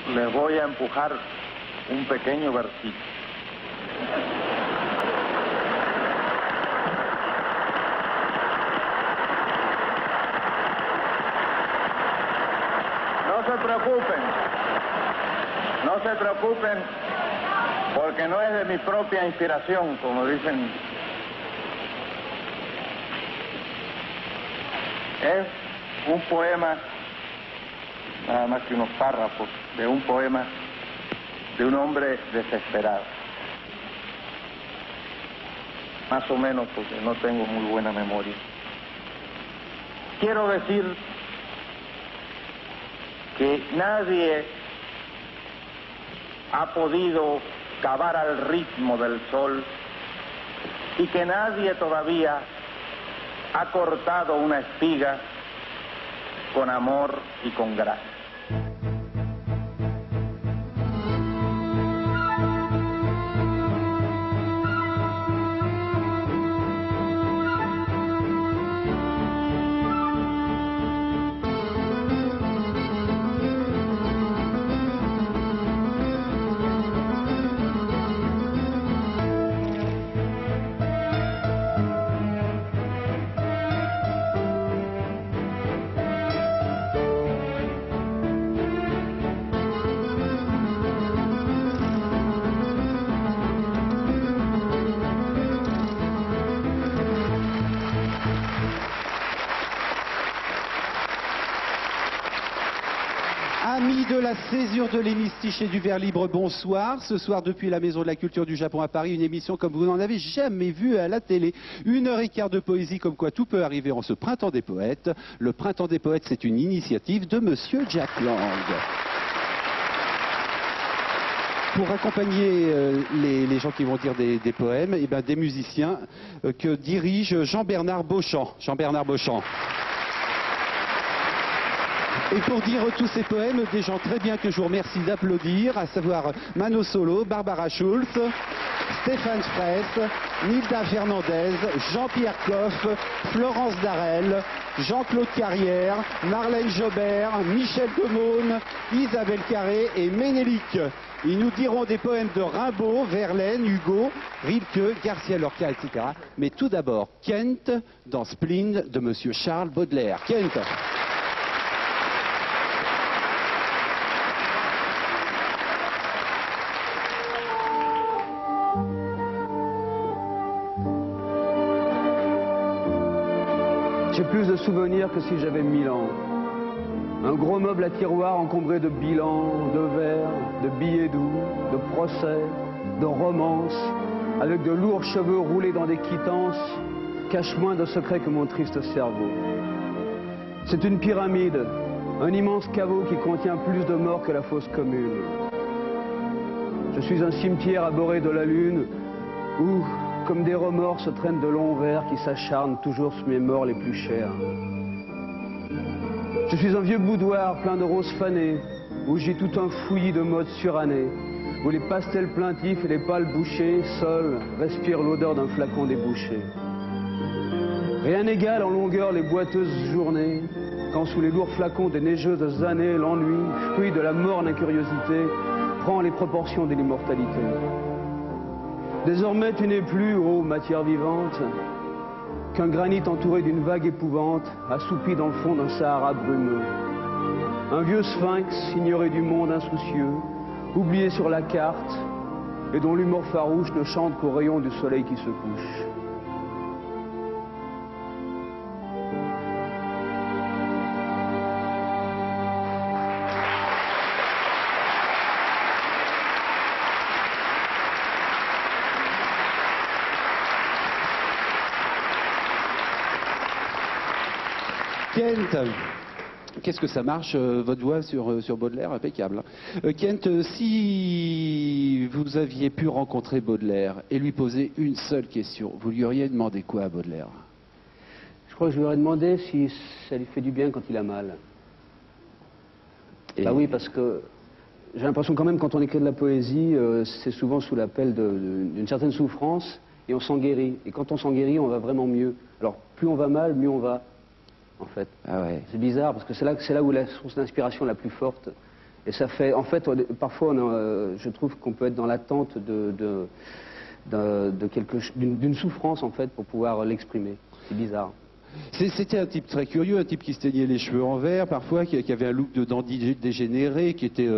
les voy a empujar un pequeño versito. No se preocupen, porque no es de mi propia inspiración, como dicen. Es un poema, nada más que unos párrafos, de un poema de un hombre desesperado. Más o menos, porque no tengo muy buena memoria. Quiero decir que nadie ha podido cavar al ritmo del sol y que nadie todavía ha cortado una espiga con amor y con gracia. Amis de la césure de l'hémistiche et du vers libre, bonsoir. Ce soir, depuis la Maison de la Culture du Japon à Paris, une émission comme vous n'en avez jamais vu à la télé. 1h15 de poésie, comme quoi tout peut arriver en ce printemps des poètes. Le printemps des poètes, c'est une initiative de Monsieur Jack Lang. Pour accompagner les gens qui vont dire des poèmes, et ben, des musiciens que dirige Jean-Bernard Beauchamp. Jean-Bernard Beauchamp. Et pour dire tous ces poèmes, des gens très bien que je vous remercie d'applaudir, à savoir Mano Solo, Barbara Schulz, Stéphane Fraisse, Nilda Fernandez, Jean-Pierre Coff, Florence Darel, Jean-Claude Carrière, Marlène Jobert, Michel Demonde, Isabelle Carré et Ménélique. Ils nous diront des poèmes de Rimbaud, Verlaine, Hugo, Rilke, Garcia Lorca, etc. Mais tout d'abord, Kent dans Spleen de Monsieur Charles Baudelaire. Kent. J'ai plus de souvenirs que si j'avais 1000 ans. Un gros meuble à tiroir encombré de bilans, de vers, de billets doux, de procès, de romances, avec de lourds cheveux roulés dans des quittances, cache moins de secrets que mon triste cerveau. C'est une pyramide, un immense caveau qui contient plus de morts que la fosse commune. Je suis un cimetière abhorré de la lune, où, comme des remords, se traînent de longs vers qui s'acharnent toujours sur mes morts les plus chers. Je suis un vieux boudoir plein de roses fanées, où j'ai tout un fouillis de modes surannés, où les pastels plaintifs et les pâles bouchers, seuls, respirent l'odeur d'un flacon débouché. Rien n'égale en longueur les boiteuses journées, quand sous les lourds flacons des neigeuses années, l'ennui, fruit de la morne incuriosité, prend les proportions de l'immortalité. Désormais tu n'es plus, ô matière vivante, qu'un granit entouré d'une vague épouvante, assoupi dans le fond d'un Sahara brumeux. Un vieux sphinx ignoré du monde insoucieux, oublié sur la carte, et dont l'humour farouche ne chante qu'au rayon du soleil qui se couche. Kent, qu'est-ce que ça marche, votre voix sur Baudelaire, impeccable. Kent, si vous aviez pu rencontrer Baudelaire et lui poser une seule question, vous lui auriez demandé quoi à Baudelaire? Je crois que je lui aurais demandé si ça lui fait du bien quand il a mal. Et... Bah oui, parce que j'ai l'impression quand même quand on écrit de la poésie, c'est souvent sous l'appel d'une certaine souffrance et on s'en guérit. Et quand on s'en guérit, on va vraiment mieux. Alors plus on va mal, mieux on va. En fait. Ah ouais. C'est bizarre parce que c'est là où la source d'inspiration la plus forte Et ça fait, en fait, parfois, je trouve qu'on peut être dans l'attente d'une souffrance, en fait, pour pouvoir l'exprimer. C'est bizarre. C'était un type très curieux, un type qui se teignait les cheveux en vert, parfois, qui avait un look de dandy dégénéré, qui était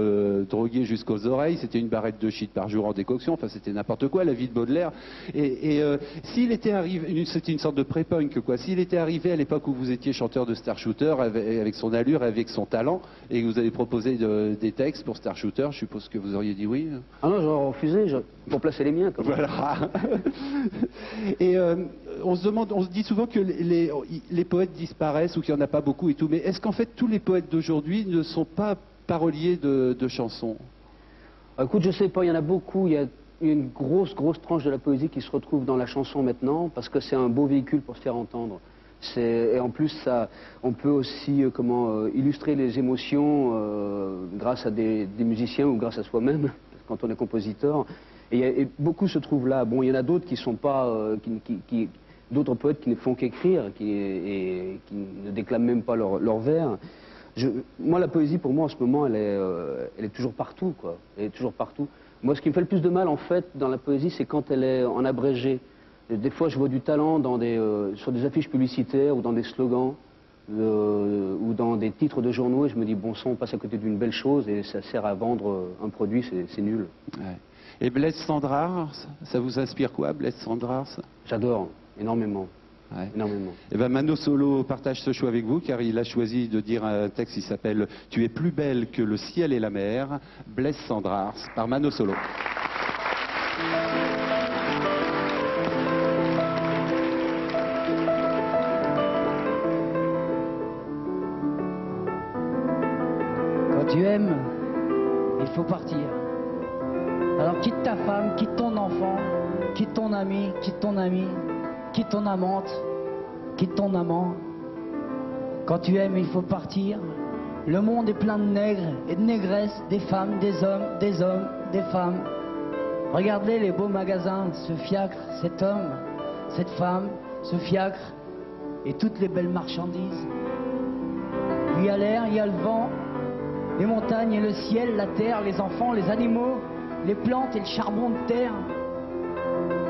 drogué jusqu'aux oreilles, c'était une barrette de shit par jour en décoction, enfin c'était n'importe quoi, la vie de Baudelaire. Et s'il était arrivé, c'était une sorte de pré-punk, quoi, s'il était arrivé à l'époque où vous étiez chanteur de Star Shooter, avec son allure, avec son talent, et que vous avez proposé des textes pour Star Shooter, je suppose que vous auriez dit oui. Ah non, j'aurais refusé, pour placer les miens. Comme voilà. Et on se dit souvent que les poètes disparaissent ou qu'il n'y en a pas beaucoup et tout, mais est-ce qu'en fait tous les poètes d'aujourd'hui ne sont pas paroliers de chansons? Écoute, je sais pas, il y en a beaucoup, il y a une grosse tranche de la poésie qui se retrouve dans la chanson maintenant, parce que c'est un beau véhicule pour se faire entendre. Et en plus, on peut aussi illustrer les émotions grâce à des musiciens ou grâce à soi-même, quand on est compositeur. Et beaucoup se trouvent là. Bon, il y en a d'autres qui sont pas... d'autres poètes qui ne font qu'écrire et qui ne déclament même pas leurs vers. Moi, la poésie, pour moi, en ce moment, elle est toujours partout, quoi. Elle est toujours partout. Moi, ce qui me fait le plus de mal, en fait, dans la poésie, c'est quand elle est en abrégé. Des fois, je vois du talent sur des affiches publicitaires ou dans des slogans ou dans des titres de journaux et je me dis, bon sang, on passe à côté d'une belle chose et ça sert à vendre un produit, c'est nul. Ouais. Et Blaise Cendrars, ça vous inspire quoi, Blaise Cendrars? J'adore, énormément. Ouais. Énormément. Et ben Mano Solo partage ce choix avec vous car il a choisi de dire un texte qui s'appelle « Tu es plus belle que le ciel et la mer », Blaise Cendrars, par Mano Solo. Quand tu aimes, il faut partir. Alors quitte ta femme, quitte ton enfant, quitte ton ami, quitte ton ami, quitte ton amante, quitte ton amant. Quand tu aimes, il faut partir. Le monde est plein de nègres et de négresses, des femmes, des hommes, des femmes. Regardez les beaux magasins, ce fiacre, cet homme, cette femme, ce fiacre et toutes les belles marchandises. Il y a l'air, il y a le vent, les montagnes et le ciel, la terre, les enfants, les animaux, les plantes et le charbon de terre.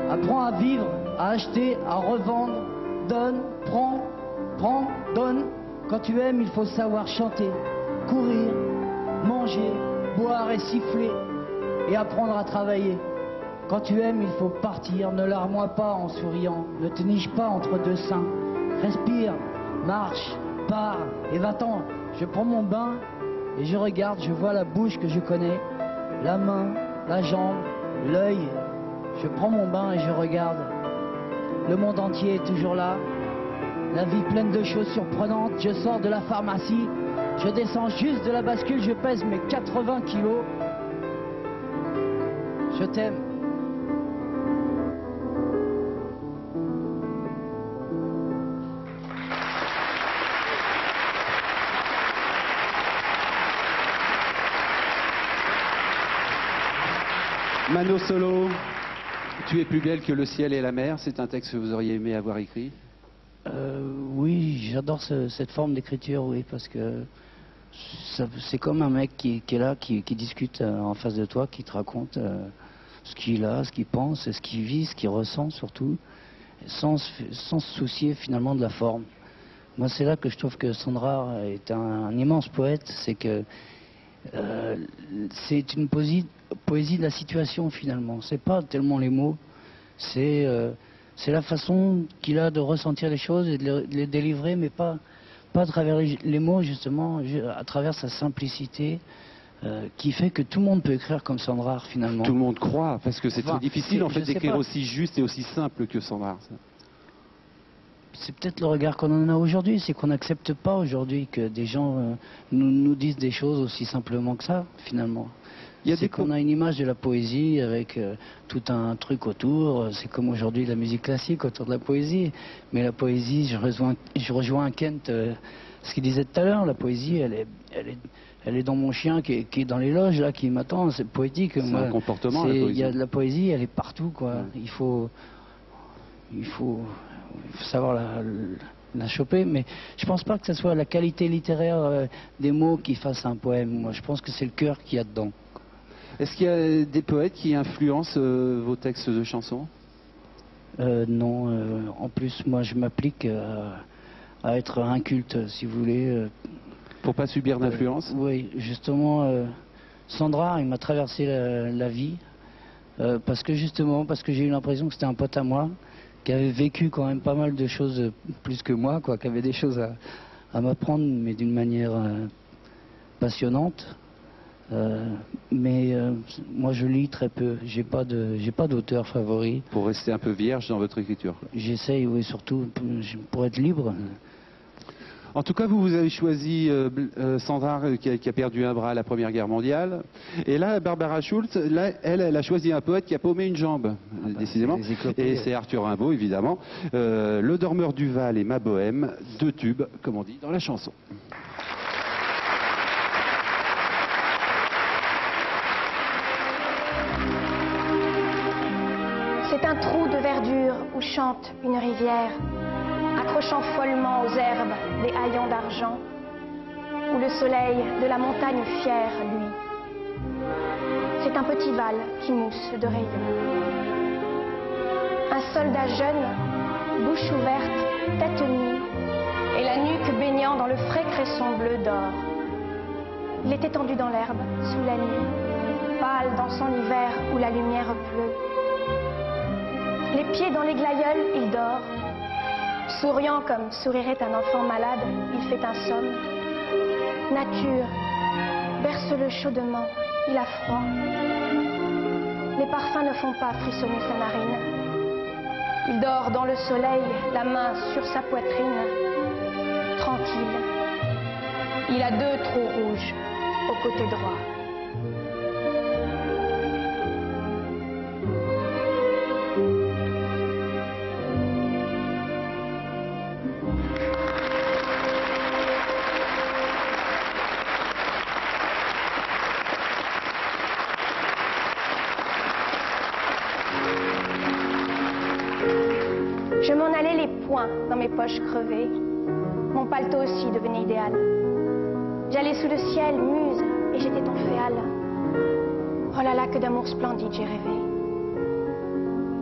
Apprends à vivre, à acheter, à revendre. Donne, prends, donne. Quand tu aimes, il faut savoir chanter, courir, manger, boire et siffler et apprendre à travailler. Quand tu aimes, il faut partir. Ne larme-moi pas en souriant. Ne te niche pas entre deux seins. Respire, marche, pars et va-t'en. Je prends mon bain et je regarde, je vois la bouche que je connais, la main, la jambe, l'œil. Je prends mon bain et je regarde. Le monde entier est toujours là. La vie pleine de choses surprenantes. Je sors de la pharmacie. Je descends juste de la bascule. Je pèse mes 80 kilos. Je t'aime. Mano Solo, tu es plus belle que le ciel et la mer, c'est un texte que vous auriez aimé avoir écrit? Oui, j'adore cette forme d'écriture, oui, parce que c'est comme un mec qui est là, qui discute en face de toi, qui te raconte ce qu'il a, ce qu'il pense, ce qu'il vit, ce qu'il ressent surtout, sans se soucier finalement de la forme. Moi, c'est là que je trouve que Cendrars est un immense poète, c'est que c'est une poésie de la situation finalement. C'est pas tellement les mots, c'est la façon qu'il a de ressentir les choses et de les délivrer, mais pas à travers les mots justement, à travers sa simplicité qui fait que tout le monde peut écrire comme Cendrars finalement. Tout le monde croit, parce que c'est très difficile en fait d'écrire pas. aussi juste et aussi simple que Cendrars. C'est peut-être le regard qu'on en a aujourd'hui, c'est qu'on n'accepte pas aujourd'hui que des gens nous disent des choses aussi simplement que ça, finalement. C'est qu'on a une image de la poésie avec tout un truc autour, c'est comme aujourd'hui la musique classique autour de la poésie, mais la poésie, je rejoins Kent, ce qu'il disait tout à l'heure, la poésie, elle est dans mon chien qui est dans les loges, là, qui m'attend, c'est poétique. C'est un comportement, la poésie. Il y a de la poésie, elle est partout, quoi. Ouais. Il faut savoir l'a chopé, mais je pense pas que ce soit la qualité littéraire des mots qui fasse un poème. Moi, je pense que c'est le cœur qu'il y a dedans. Est-ce qu'il y a des poètes qui influencent vos textes de chansons? Non, en plus, moi, je m'applique à être inculte, si vous voulez. Pour pas subir d'influence? Oui, justement, Sandra, il m'a traversé la vie, parce que j'ai eu l'impression que c'était un pote à moi, qui avait vécu quand même pas mal de choses plus que moi, quoi, qui avait des choses à m'apprendre, mais d'une manière passionnante. Mais moi je lis très peu, j'ai pas d'auteur favori. Pour rester un peu vierge dans votre écriture. J'essaye, oui, surtout pour être libre. En tout cas, vous avez choisi Sandra qui a perdu un bras à la Première Guerre mondiale. Et là, Barbara Schulz, là, elle a choisi un poète qui a paumé une jambe, décidément. Et c'est Arthur Rimbaud, évidemment. Le Dormeur du Val et Ma Bohème, deux tubes, comme on dit dans la chanson. C'est un trou de verdure où chante une rivière, accrochant follement aux herbes des haillons d'argent, où le soleil de la montagne fière luit. C'est un petit val qui mousse de rayons. Un soldat jeune, bouche ouverte, tête nue, et la nuque baignant dans le frais cresson bleu d'or. Il est étendu dans l'herbe, sous la nuit, pâle dans son hiver où la lumière pleut. Les pieds dans les glaïeuls, il dort. Souriant comme sourirait un enfant malade, il fait un somme. Nature, berce-le chaudement, il a froid. Les parfums ne font pas frissonner sa narine. Il dort dans le soleil, la main sur sa poitrine. Tranquille. Il a deux trous rouges au côté droit. Je m'en allais les poings dans mes poches crevées. Mon paletot aussi devenait idéal. J'allais sous le ciel, muse, et j'étais ton féal. Oh là là, que d'amour splendide j'ai rêvé.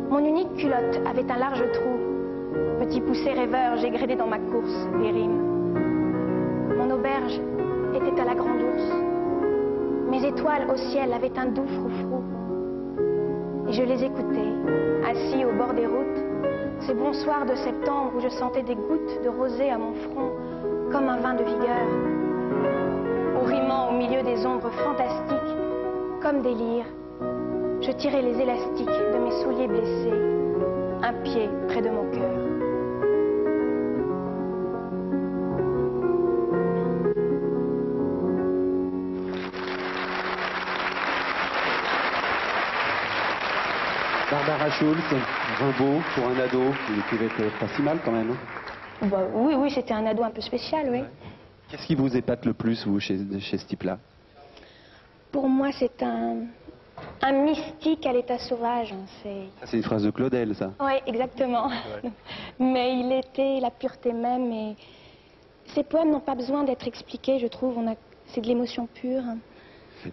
Mon unique culotte avait un large trou. Petit poussé rêveur, j'ai grédé dans ma course des rimes. Mon auberge était à la grande ours. Mes étoiles au ciel avaient un doux froufrou. Et je les écoutais, assis au bord des routes, ces bons soirs de septembre où je sentais des gouttes de rosée à mon front, comme un vin de vigueur. Ou rimant au milieu des ombres fantastiques, comme des lyres, je tirais les élastiques de mes souliers blessés, un pied près de mon cœur. Barbara Schulz, Rimbaud, pour un ado, il écrivait pas si mal quand même. Bah, oui, oui, c'était un ado un peu spécial, oui. Qu'est-ce qui vous épate le plus, vous, chez ce type-là? Pour moi, c'est un mystique à l'état sauvage. Hein, c'est une phrase de Claudel, ça. Oui, exactement. Ouais. Mais il était la pureté même. Et ces poèmes n'ont pas besoin d'être expliqués, je trouve. C'est de l'émotion pure.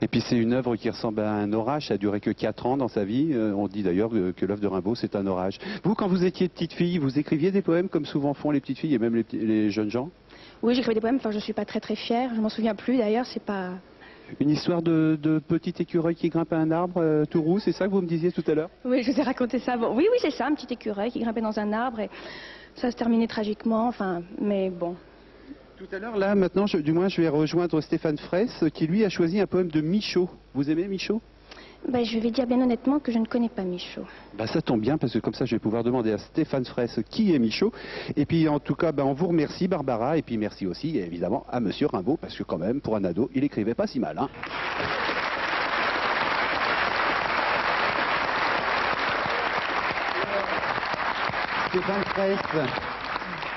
Et puis c'est une œuvre qui ressemble à un orage, ça a duré que 4 ans dans sa vie. On dit d'ailleurs que l'œuvre de Rimbaud, c'est un orage. Vous, quand vous étiez petite fille, vous écriviez des poèmes comme souvent font les petites filles et même les jeunes gens? Oui, j'écrivais des poèmes, enfin je ne suis pas très très fière, je m'en souviens plus d'ailleurs, c'est pas... Une histoire de petit écureuil qui grimpe à un arbre tout roux, c'est ça que vous me disiez tout à l'heure? Oui, je vous ai raconté ça. Bon, oui, c'est ça, un petit écureuil qui grimpait dans un arbre et ça se terminait tragiquement, enfin, mais bon... Tout à l'heure, là, maintenant, je vais rejoindre Stéphane Fraisse, qui lui a choisi un poème de Michaud. Vous aimez Michaud? Ben, je vais dire bien honnêtement que je ne connais pas Michaud. Ben, ça tombe bien, parce que comme ça, je vais pouvoir demander à Stéphane Fraisse qui est Michaud. Et puis, en tout cas, on vous remercie, Barbara, et puis merci aussi, évidemment, à Monsieur Rimbaud, parce que quand même, pour un ado, il écrivait pas si mal, hein. Stéphane Fraisse.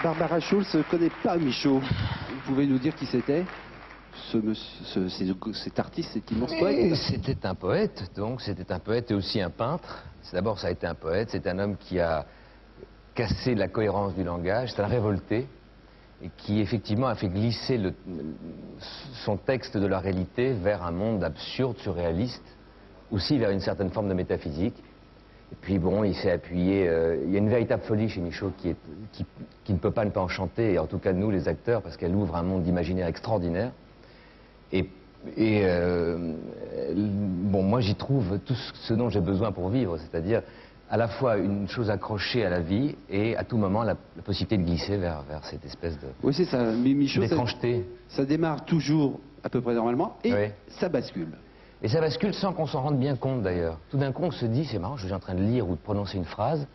Barbara Schulz ne connaît pas Michaud. Vous pouvez nous dire qui c'était, cet artiste, cet immense poète? C'était un poète, donc c'était un poète et aussi un peintre. D'abord, ça a été un poète, c'est un homme qui a cassé la cohérence du langage, c'est un révolté. et qui effectivement a fait glisser son texte de la réalité vers un monde absurde, surréaliste, aussi vers une certaine forme de métaphysique. Et puis bon, il s'est appuyé, il y a une véritable folie chez Michaud qui ne peut pas ne pas enchanter, et en tout cas nous les acteurs, parce qu'elle ouvre un monde d'imaginaire extraordinaire. Bon, moi j'y trouve tout ce dont j'ai besoin pour vivre, c'est-à-dire à la fois une chose accrochée à la vie et à tout moment la possibilité de glisser vers cette espèce de Oui, c'est ça. Mais Michaud, d'étrangeté. Ça démarre toujours à peu près normalement et Oui. ça bascule. Et ça bascule sans qu'on s'en rende bien compte d'ailleurs. Tout d'un coup on se dit, c'est marrant, je suis en train de lire ou de prononcer une phrase,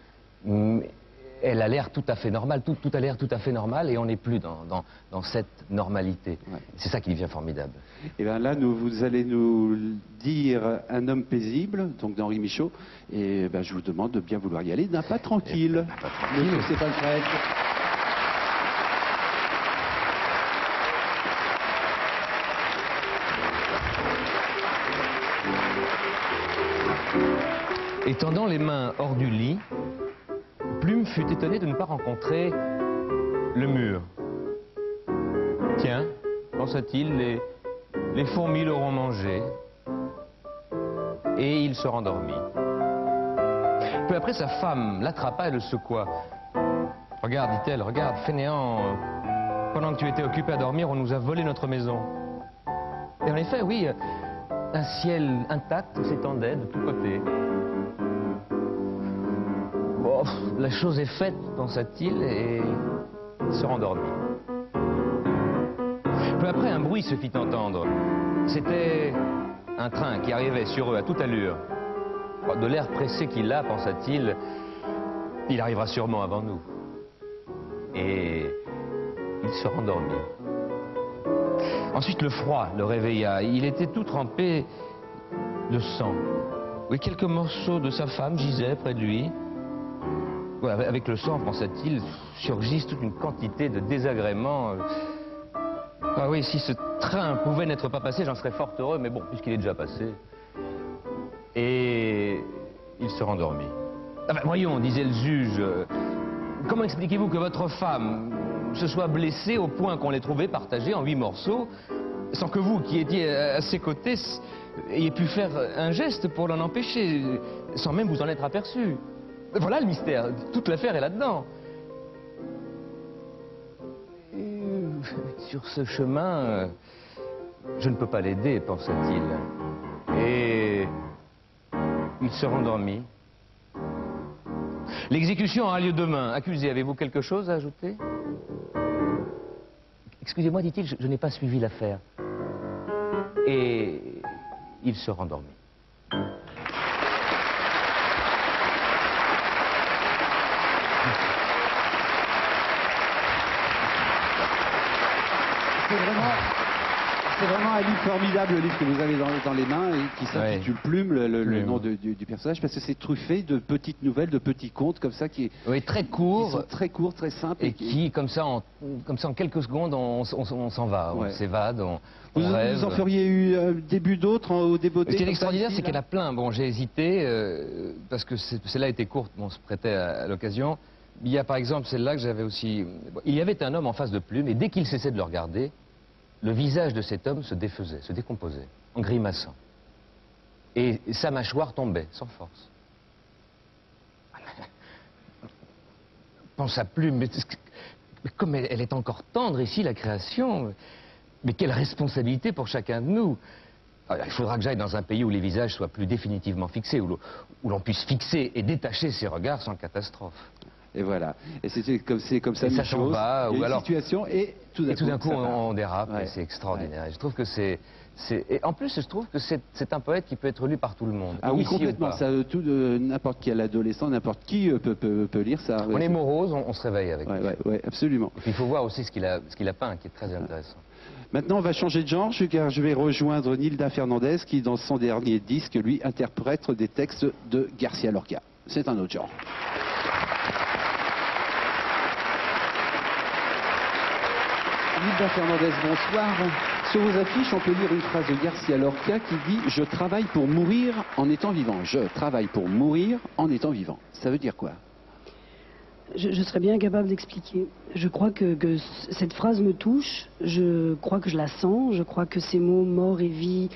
elle a l'air tout à fait normale, tout a l'air tout à fait normal et on n'est plus dans cette normalité. Ouais. C'est ça qui devient formidable. Et bien là, vous allez nous dire Un homme paisible, donc d'Henri Michaud, et ben, je vous demande de bien vouloir y aller d'un pas tranquille. Monsieur Stéphane Fraisse. Étendant les mains hors du lit, Plume fut étonné de ne pas rencontrer le mur. Tiens, pensa-t-il, les fourmis l'auront mangé. Et il se rendormit. Peu après, sa femme l'attrapa et le secoua. Regarde, dit-elle, regarde, fainéant, pendant que tu étais occupé à dormir, on nous a volé notre maison. Et en effet, oui, un ciel intact s'étendait de tous côtés. Bon, la chose est faite, pensa-t-il, et il se rendormit. Peu après, un bruit se fit entendre. C'était un train qui arrivait sur eux à toute allure. De l'air pressé qu'il a, pensa-t-il, il arrivera sûrement avant nous. Et il se rendormit. Ensuite, le froid le réveilla. Il était tout trempé de sang. Oui, quelques morceaux de sa femme gisaient près de lui. Ouais, avec le sang, pensa-t-il, surgissent toute une quantité de désagréments. Ah oui, si ce train pouvait n'être pas passé, j'en serais fort heureux, mais bon, puisqu'il est déjà passé. Et il se rendormit. Ah ben, voyons, disait le juge, comment expliquez-vous que votre femme se soit blessée au point qu'on l'ait trouvée partagée en 8 morceaux, sans que vous, qui étiez à ses côtés, ayez pu faire un geste pour l'en empêcher, sans même vous en être aperçu? Voilà le mystère, toute l'affaire est là-dedans. Sur ce chemin, je ne peux pas l'aider, pensa-t-il. Et il se rendormit. L'exécution aura lieu demain. Accusé, avez-vous quelque chose à ajouter? Excusez-moi, dit-il, je n'ai pas suivi l'affaire. Et il se rendormit. C'est vraiment un livre formidable, le livre que vous avez dans les mains et qui s'intitule Plume, le nom du personnage, parce que c'est truffé de petites nouvelles, de petits contes comme ça qui oui, très courts, qui sont très courts, très simples et qui comme ça en quelques secondes on s'en va, ouais. On s'évade, on rêve. Vous en feriez eu un début d'autres au débeauté? Ce qui est extraordinaire, c'est qu'il y en a plein. Bon, j'ai hésité parce que celle-là était courte, on se prêtait à l'occasion. Il y a par exemple celle-là que j'avais aussi. Il y avait un homme en face de Plume et dès qu'il cessait de le regarder, le visage de cet homme se défaisait, se décomposait, en grimaçant. Et sa mâchoire tombait, sans force. Pense à Plume, mais comme elle est encore tendre ici, la création, mais quelle responsabilité pour chacun de nous. Alors, il faudra que j'aille dans un pays où les visages soient plus définitivement fixés, où l'on puisse fixer et détacher ses regards sans catastrophe. Et voilà. Et c'est comme ça une chose, va, ou alors situation, et tout d'un coup on dérape, ouais. Et c'est extraordinaire. Ouais. Et je trouve que et en plus, je trouve que c'est un poète qui peut être lu par tout le monde. Ah oui, complètement. Ça, n'importe quel adolescent, n'importe qui peut lire ça. On est morose, on se réveille avec. Oui, absolument. Et puis il faut voir aussi ce qu'il a peint, qui est très intéressant. Maintenant, on va changer de genre, car je vais rejoindre Nilda Fernandez, qui, dans son dernier disque, lui, interprète des textes de Garcia Lorca. C'est un autre genre. Nilda Fernandez, bonsoir. Sur vos affiches, on peut lire une phrase de Garcia Lorca qui dit « Je travaille pour mourir en étant vivant ». Je travaille pour mourir en étant vivant. Ça veut dire quoi? Je serais bien capable d'expliquer. Je crois que cette phrase me touche, je crois que je la sens, je crois que ces mots mort et vie,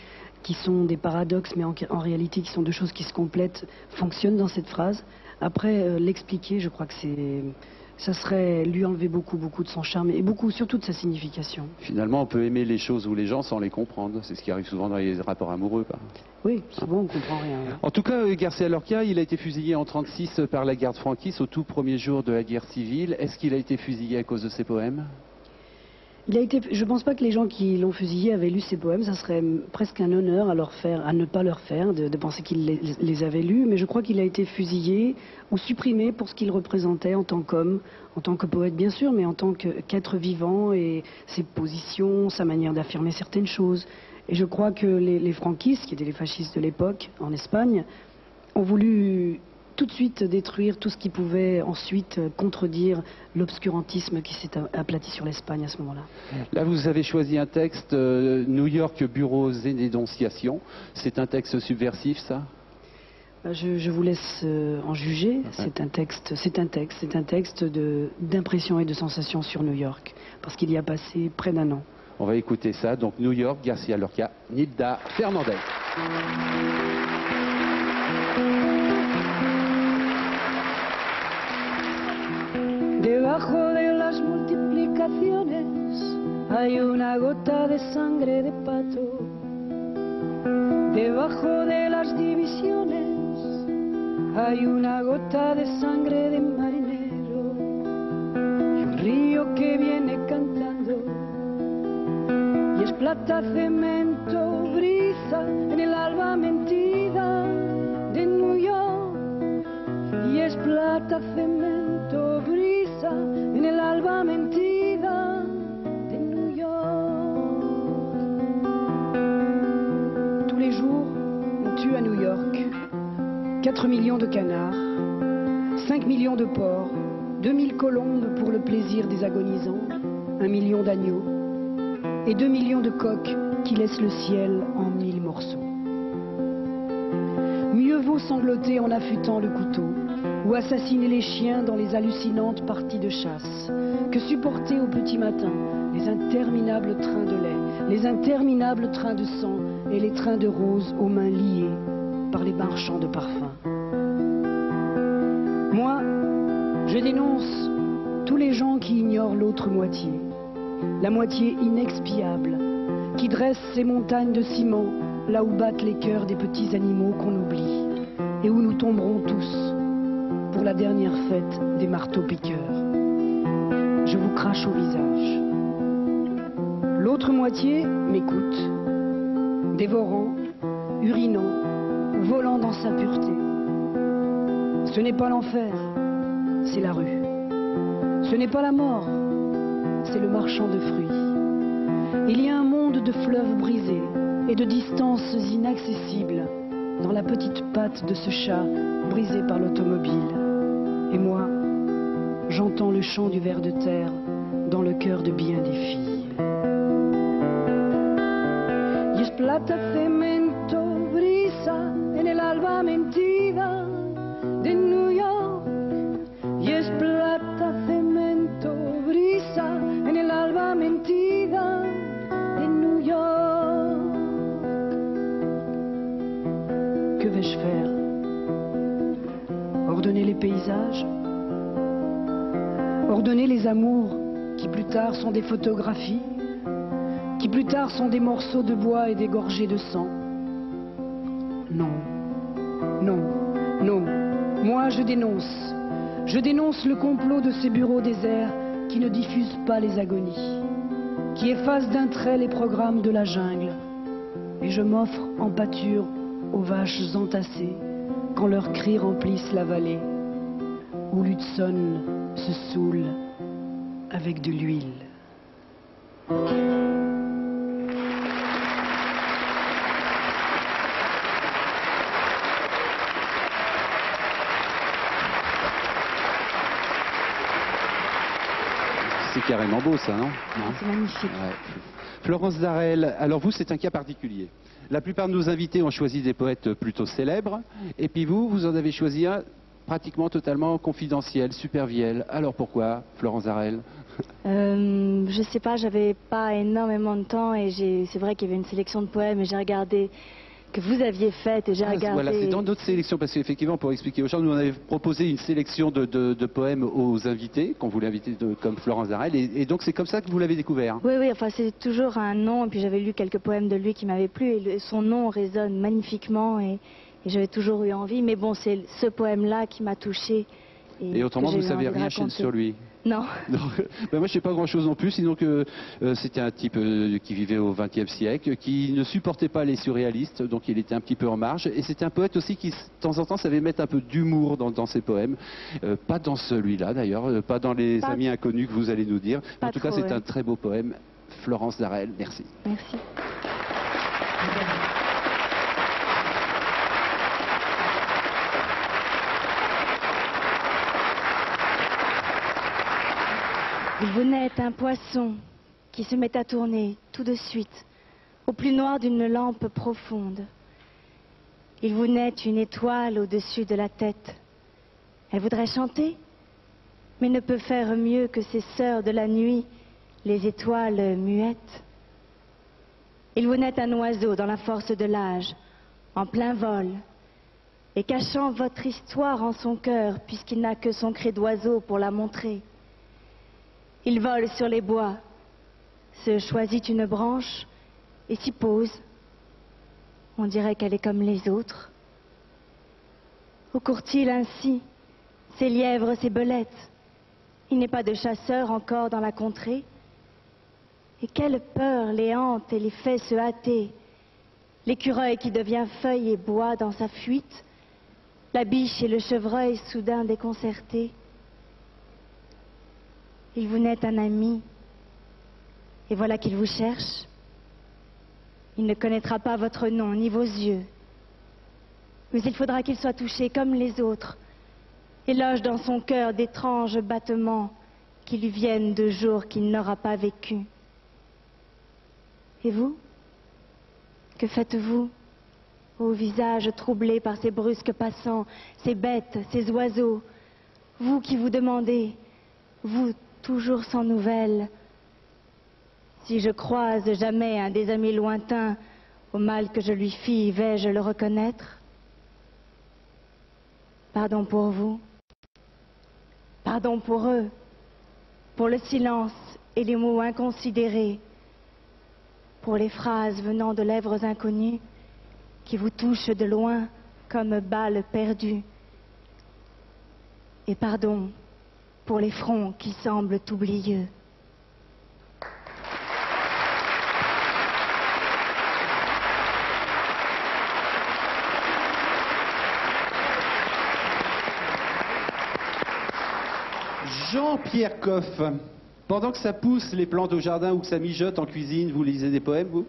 qui sont des paradoxes, mais en réalité qui sont deux choses qui se complètent, fonctionnent dans cette phrase. Après, l'expliquer, je crois que ça serait lui enlever beaucoup de son charme et surtout de sa signification. Finalement, on peut aimer les choses ou les gens sans les comprendre. C'est ce qui arrive souvent dans les rapports amoureux. Oui, souvent on ne comprend rien. En tout cas, García Lorca, il a été fusillé en 1936 par la garde franquiste au tout premier jour de la guerre civile. Est-ce qu'il a été fusillé à cause de ses poèmes ? Je ne pense pas que les gens qui l'ont fusillé avaient lu ses poèmes. Ça serait presque un honneur à ne pas leur faire, de penser qu'ils les avaient lus. Mais je crois qu'il a été fusillé ou supprimé pour ce qu'il représentait en tant qu'homme, en tant que poète bien sûr, mais en tant qu'être vivant et ses positions, sa manière d'affirmer certaines choses. Et je crois que les franquistes, qui étaient les fascistes de l'époque en Espagne, ont voulu tout de suite détruire tout ce qui pouvait ensuite contredire l'obscurantisme qui s'est aplati sur l'Espagne à ce moment-là. Là, vous avez choisi un texte, New York, bureaux et dénonciations. C'est un texte subversif, ça ? Je vous laisse en juger. C'est un texte d'impression et de sensation sur New York, parce qu'il y a passé près d'1 an. On va écouter ça. Donc, New York, García Lorca, Nilda Fernandez. Debajo de las multiplicaciones hay una gota de sangre de pato. Debajo de las divisiones hay una gota de sangre de marinero. Y un río que viene cantando y es plata, cemento, brisa en el alba mentida de New York. Y es plata, cemento, brisa en el alba mentida de New York. Tous les jours, on tue à New York 4 millions de canards, 5 millions de porcs, 2000 colombes pour le plaisir des agonisants, 1 million d'agneaux et 2 millions de coqs qui laissent le ciel en 1000 morceaux. Mieux vaut sangloter en affûtant le couteau ou assassiner les chiens dans les hallucinantes parties de chasse que supporter au petit matin les interminables trains de lait, les interminables trains de sang et les trains de roses aux mains liées par les marchands de parfums. Moi, je dénonce tous les gens qui ignorent l'autre moitié, la moitié inexpiable, qui dresse ces montagnes de ciment là où battent les cœurs des petits animaux qu'on oublie et où nous tomberons tous pour la dernière fête des marteaux-piqueurs. Je vous crache au visage. L'autre moitié m'écoute, dévorant, urinant, volant dans sa pureté. Ce n'est pas l'enfer, c'est la rue. Ce n'est pas la mort, c'est le marchand de fruits. Il y a un monde de fleuves brisés et de distances inaccessibles dans la petite patte de ce chat brisé par l'automobile. Et moi, j'entends le chant du ver de terre dans le cœur de bien des filles. Y es plata, cemento, brisa en el alba mentida de New York. Y es plata, cemento, brisa en el alba mentida de New York. Que vais-je faire? Ordonner les paysages, ordonner les amours qui plus tard sont des photographies, qui plus tard sont des morceaux de bois et des gorgées de sang. Non, non, non, moi je dénonce le complot de ces bureaux déserts qui ne diffusent pas les agonies, qui effacent d'un trait les programmes de la jungle, et je m'offre en pâture aux vaches entassées quand leurs cris remplissent la vallée, où l'Hudson se saoule avec de l'huile. C'est carrément beau ça, non? C'est magnifique. Ouais. Florence Darel, alors vous c'est un cas particulier. La plupart de nos invités ont choisi des poètes plutôt célèbres, et puis vous en avez choisi un pratiquement totalement confidentiel, supervielle. Alors pourquoi, Florence Zarel? Je sais pas, j'avais pas énormément de temps et c'est vrai qu'il y avait une sélection de poèmes et j'ai regardé que vous aviez faite et j'ai regardé... Voilà, c'est dans notre sélection, parce qu'effectivement, pour expliquer aux gens, nous on avait proposé une sélection de poèmes aux invités, qu'on voulait inviter comme Florence Zarel, et donc c'est comme ça que vous l'avez découvert. Oui, oui, enfin c'est toujours un nom, et puis j'avais lu quelques poèmes de lui qui m'avaient plu, et son nom résonne magnifiquement, et j'avais toujours eu envie, mais bon, c'est ce poème-là qui m'a touchée. Et autrement, vous ne savez rien sur lui? Non. Ben moi, je ne sais pas grand-chose non plus, sinon que c'était un type qui vivait au XXe siècle, qui ne supportait pas les surréalistes, donc il était un petit peu en marge. Et c'était un poète aussi qui, de temps en temps, savait mettre un peu d'humour dans ses poèmes. Pas dans celui-là, d'ailleurs, pas dans Les Amis Inconnus que vous allez nous dire. En tout cas, c'est un très beau poème. Florence Zarel, merci. Merci. Il vous naît un poisson qui se met à tourner tout de suite au plus noir d'une lampe profonde. Il vous naît une étoile au-dessus de la tête. Elle voudrait chanter, mais ne peut faire mieux que ses sœurs de la nuit, les étoiles muettes. Il vous naît un oiseau dans la force de l'âge, en plein vol, et cachant votre histoire en son cœur, puisqu'il n'a que son cri d'oiseau pour la montrer. Il vole sur les bois, se choisit une branche et s'y pose. On dirait qu'elle est comme les autres. Où court-il ainsi, ces lièvres, ces belettes? Il n'est pas de chasseur encore dans la contrée. Et quelle peur les hante et les fait se hâter. L'écureuil qui devient feuille et bois dans sa fuite, la biche et le chevreuil soudain déconcertés. Il vous naît un ami, et voilà qu'il vous cherche. Il ne connaîtra pas votre nom, ni vos yeux. Mais il faudra qu'il soit touché comme les autres, et loge dans son cœur d'étranges battements qui lui viennent de jours qu'il n'aura pas vécu. Et vous? Que faites-vous, ô visage troublé par ces brusques passants, ces bêtes, ces oiseaux? Vous qui vous demandez, vous toujours sans nouvelles, si je croise jamais un des amis lointains, au mal que je lui fis, vais-je le reconnaître? Pardon pour vous, pardon pour eux, pour le silence et les mots inconsidérés, pour les phrases venant de lèvres inconnues qui vous touchent de loin comme balles perdues. Et pardon pour les fronts qui semblent oublieux. Jean-Pierre Coff, pendant que ça pousse les plantes au jardin ou que ça mijote en cuisine, vous lisez des poèmes, vous?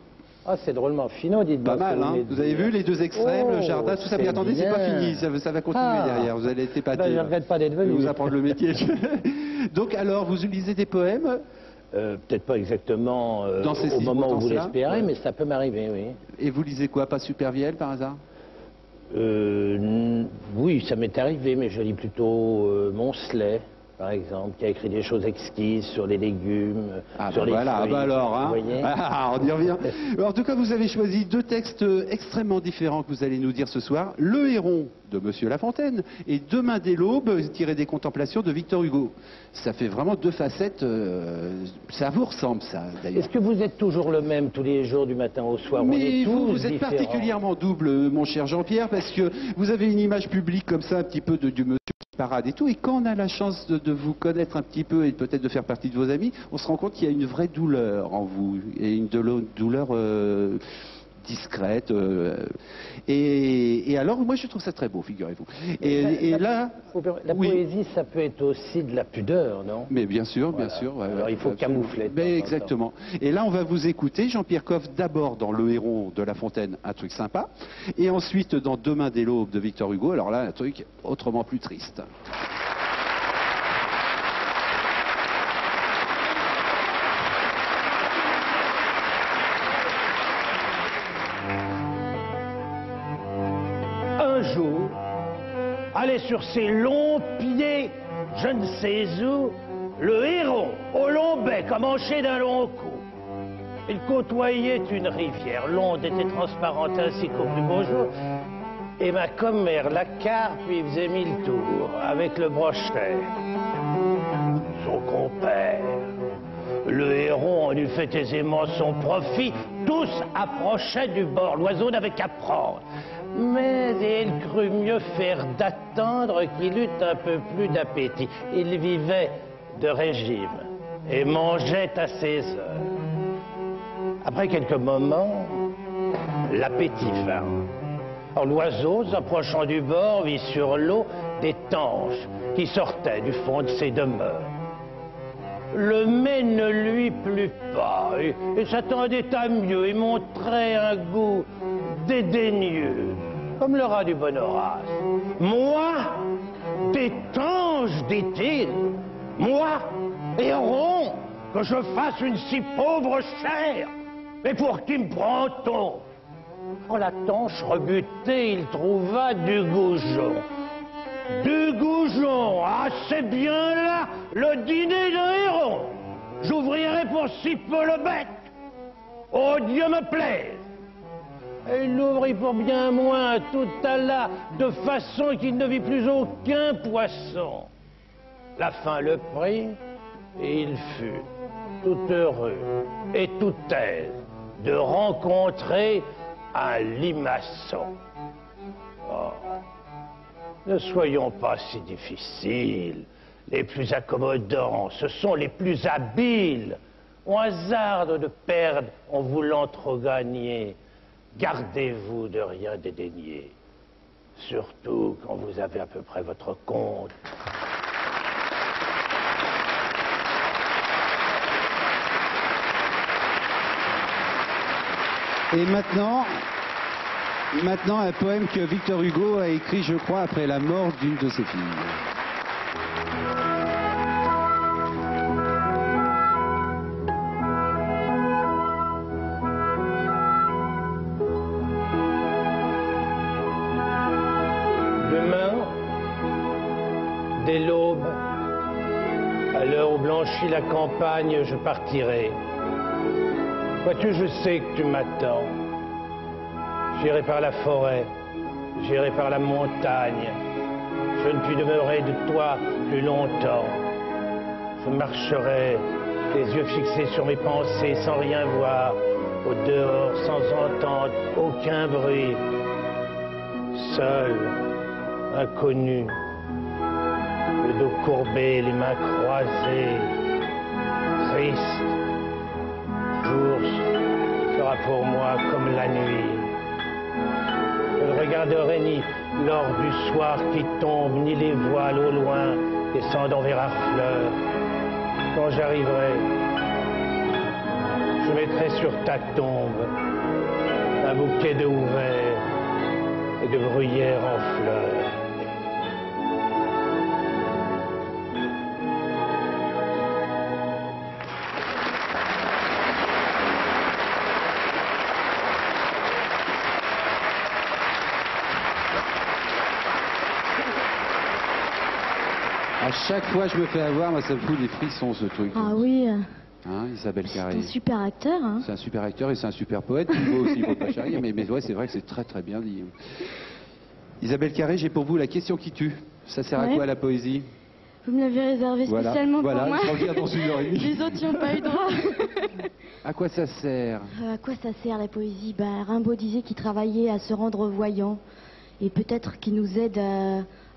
Ah, c'est drôlement finot, dites-moi. Pas mal, hein. Vous avez vu les deux extrêmes, le jardin, tout ça. Mais attendez, c'est pas fini, ça va continuer derrière. Vous allez être épaté. Ben, je ne regrette pas d'être venu. Vous apprendre le métier. Donc, alors, vous lisez des poèmes? Peut-être pas exactement dans ces au moment où vous l'espérez, ouais. Mais ça peut m'arriver, oui. Et vous lisez quoi? Pas Supervielle, par hasard? Oui, ça m'est arrivé, mais je lis plutôt Moncelet, par exemple, qui a écrit des choses exquises sur les légumes, sur les voilà, fruits. Bah alors, hein. Vous voyez on y revient. Alors, en tout cas, vous avez choisi deux textes extrêmement différents que vous allez nous dire ce soir. Le Héron de Monsieur La Fontaine et Demain dès l'aube, tiré des Contemplations de Victor Hugo. Ça fait vraiment deux facettes. Ça vous ressemble, ça, d'ailleurs. Est-ce que vous êtes toujours le même tous les jours du matin au soir? Mais vous êtes particulièrement double, mon cher Jean-Pierre, parce que vous avez une image publique comme ça, un petit peu du monsieur qui parade et tout. Et quand on a la chance de vous connaître un petit peu et peut-être de faire partie de vos amis, on se rend compte qu'il y a une vraie douleur en vous. Et une douleur discrète. Et alors, moi, je trouve ça très beau, figurez-vous. Et là... La poésie, ça peut être aussi de la pudeur, non? Mais bien sûr, bien sûr. Alors, il faut camoufler. Mais exactement. Et là, on va vous écouter, Jean-Pierre Coff, d'abord dans Le Héron de La Fontaine, un truc sympa, et ensuite dans Demain dès l'aube de Victor Hugo, alors là, un truc autrement plus triste. Un jour, allait sur ses longs pieds, je ne sais où, le héron, au long bec, emmanché d'un long cou. Il côtoyait une rivière, l'onde était transparente ainsi qu'au plus beau jour, et ma commère, la carpe, lui faisait 1000 tours avec le brochet. Son compère, le héron en eût fait aisément son profit, tous approchaient du bord, l'oiseau n'avait qu'à prendre. Mais il crut mieux faire d'attendre qu'il eût un peu plus d'appétit. Il vivait de régime et mangeait à ses heures. Après quelques moments, l'appétit vint. Alors l'oiseau, s'approchant du bord, vit sur l'eau des tanches qui sortaient du fond de ses demeures. Le mets ne lui plut pas, et s'attendait à mieux, et montrait un goût dédaigneux, comme le rat du bon Horace. Moi, des tanges, dit-il, moi, héron, que je fasse une si pauvre chair, mais pour qui me prend-on? En la tanche rebutée, il trouva du goujon. Du goujon, ah c'est bien là le dîner d'un héron. J'ouvrirai pour si peu le bec. Oh Dieu me plaise. Et il l'ouvrit pour bien moins tout à la, de façon qu'il ne vit plus aucun poisson. La faim le prit, et il fut tout heureux et tout aise de rencontrer un limaçon. Oh, ne soyons pas si difficiles. Les plus accommodants, ce sont les plus habiles. On hasarde de perdre en voulant trop gagner. Gardez-vous de rien dédaigner, surtout quand vous avez à peu près votre compte. Et maintenant, un poème que Victor Hugo a écrit, je crois, après la mort d'une de ses filles. Demain, dès l'aube, à l'heure où blanchit la campagne, je partirai. Vois-tu, je sais que tu m'attends. J'irai par la forêt, j'irai par la montagne. Je ne puis demeurer de toi plus longtemps. Je marcherai, les yeux fixés sur mes pensées, sans rien voir, au dehors, sans entendre aucun bruit. Seul, inconnu, le dos courbé, les mains croisées, triste. Jour sera pour moi comme la nuit. Je ne regarderai ni l'or du soir qui tombe, ni les voiles au loin descendant vers Harfleur. Quand j'arriverai, je mettrai sur ta tombe un bouquet de houverts et de bruyères en fleurs. À chaque fois je me fais avoir, moi ça me fout des frissons ce truc. Ah oui. Hein, Isabelle Carré. C'est un super acteur. Hein. C'est un super acteur et c'est un super poète. Il faut aussi, il faut pas charrier, mais ouais, c'est vrai que c'est très très bien dit. Isabelle Carré, j'ai pour vous la question qui tue. Ça sert à quoi la poésie? Vous me l'avez réservé spécialement pour moi. Voilà, dans 1h30. Les autres n'y ont pas eu droit. À quoi ça sert? À quoi ça sert la poésie? Rimbaud disait qu'il travaillait à se rendre voyant. Et peut-être qu'il nous aide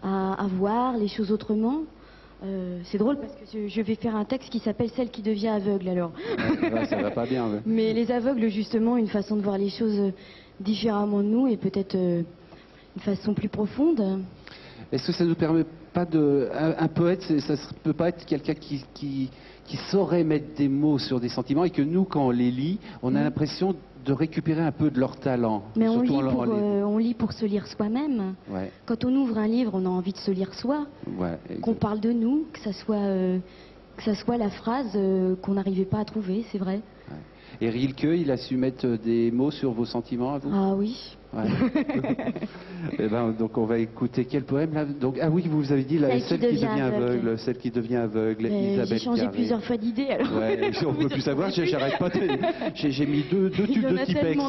à voir les choses autrement. C'est drôle parce que je vais faire un texte qui s'appelle Celle qui devient aveugle alors. Ouais, ça va pas bien. Ouais. Mais les aveugles, justement, une façon de voir les choses différemment de nous et peut-être une façon plus profonde. Est-ce que ça nous permet pas de... Un poète, ça ne peut pas être quelqu'un qui saurait mettre des mots sur des sentiments et que nous, quand on les lit, on a l'impression de récupérer un peu de leur talent. Mais on lit pour se lire soi-même. Ouais. Quand on ouvre un livre, on a envie de se lire soi. Ouais, qu'on parle de nous, que ça soit la phrase qu'on n'arrivait pas à trouver, c'est vrai. Ouais. Et Rilke, il a su mettre des mots sur vos sentiments à vous? Ah oui. Ouais. Eh ben, donc on va écouter quel poème là donc, ah oui, vous avez dit Celle qui devient aveugle. Celle qui devient aveugle, Isabelle J'ai changé Carré. plusieurs fois d'idée alors. Ouais, on ne peut plus savoir, j'arrête pas. J'ai mis deux tubes de Tipex.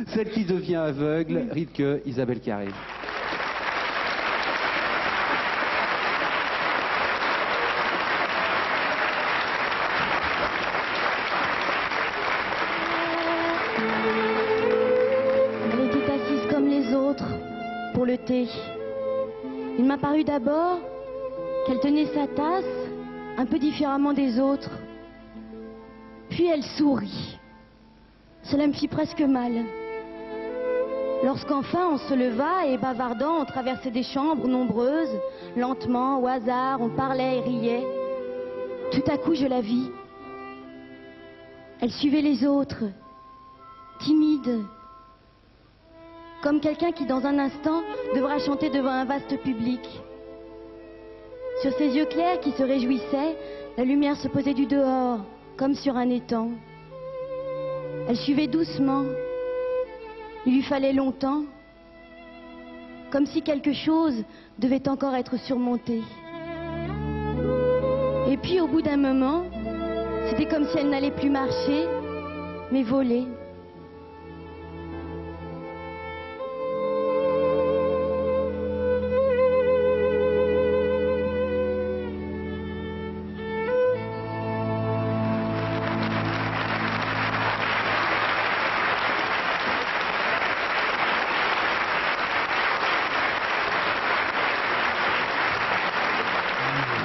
Celle qui devient aveugle, Rilke, Isabelle Carré. Pour le thé. Il m'a paru d'abord qu'elle tenait sa tasse un peu différemment des autres. Puis elle sourit. Cela me fit presque mal. Lorsqu'enfin on se leva et bavardant, on traversait des chambres nombreuses, lentement, au hasard, on parlait et riait. Tout à coup je la vis. Elle suivait les autres, timide, comme quelqu'un qui dans un instant devra chanter devant un vaste public. Sur ses yeux clairs qui se réjouissaient, la lumière se posait du dehors, comme sur un étang. Elle suivait doucement. Il lui fallait longtemps, comme si quelque chose devait encore être surmonté. Et puis au bout d'un moment, c'était comme si elle n'allait plus marcher, mais voler.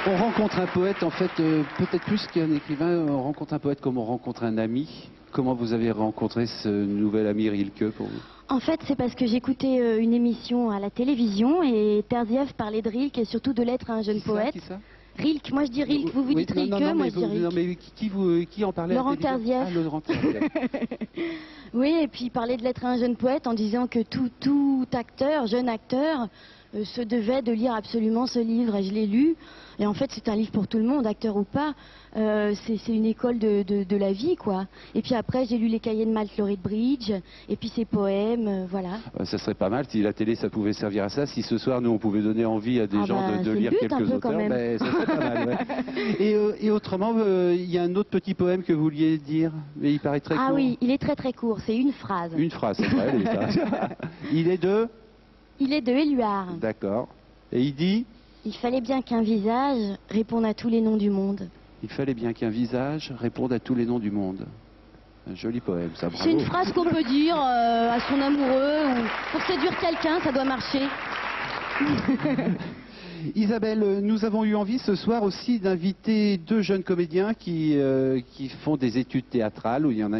On rencontre un poète, en fait, peut-être plus qu'un écrivain, on rencontre un poète comme on rencontre un ami. Comment vous avez rencontré ce nouvel ami Rilke pour vous? En fait, c'est parce que j'écoutais une émission à la télévision et Terzieff parlait de Rilke et surtout de l'être à un jeune poète. Qui ça? Rilke, moi je dis Rilke, vous dites Rilke, moi je dis Rilke. Non, mais qui en parlait? Laurent Terzieff. Ah, Laurent Terzieff. Oui, et puis il parlait de l'être à un jeune poète en disant que tout acteur, jeune acteur, se devait de lire absolument ce livre. Et je l'ai lu. Et en fait, c'est un livre pour tout le monde, acteur ou pas. C'est une école de la vie, quoi. Et puis après, j'ai lu les cahiers de Malte Lethbridge, et puis ses poèmes, voilà. Ça serait pas mal si la télé, ça pouvait servir à ça. Si ce soir, nous, on pouvait donner envie à des gens de lire quelques auteurs, ben, ça serait pas mal. Ouais. Et autrement, il y a un autre petit poème que vous vouliez dire, mais il paraît très court. Ah oui, il est très très court, c'est une phrase. Une phrase, c'est vrai. Il est de? Il est de Éluard. D'accord. Et il dit? Il fallait bien qu'un visage réponde à tous les noms du monde. Il fallait bien qu'un visage réponde à tous les noms du monde. Un joli poème, ça, bravo. C'est une phrase qu'on peut dire à son amoureux ou pour séduire quelqu'un, ça doit marcher. Isabelle, nous avons eu envie ce soir aussi d'inviter deux jeunes comédiens qui font des études théâtrales, où il y en a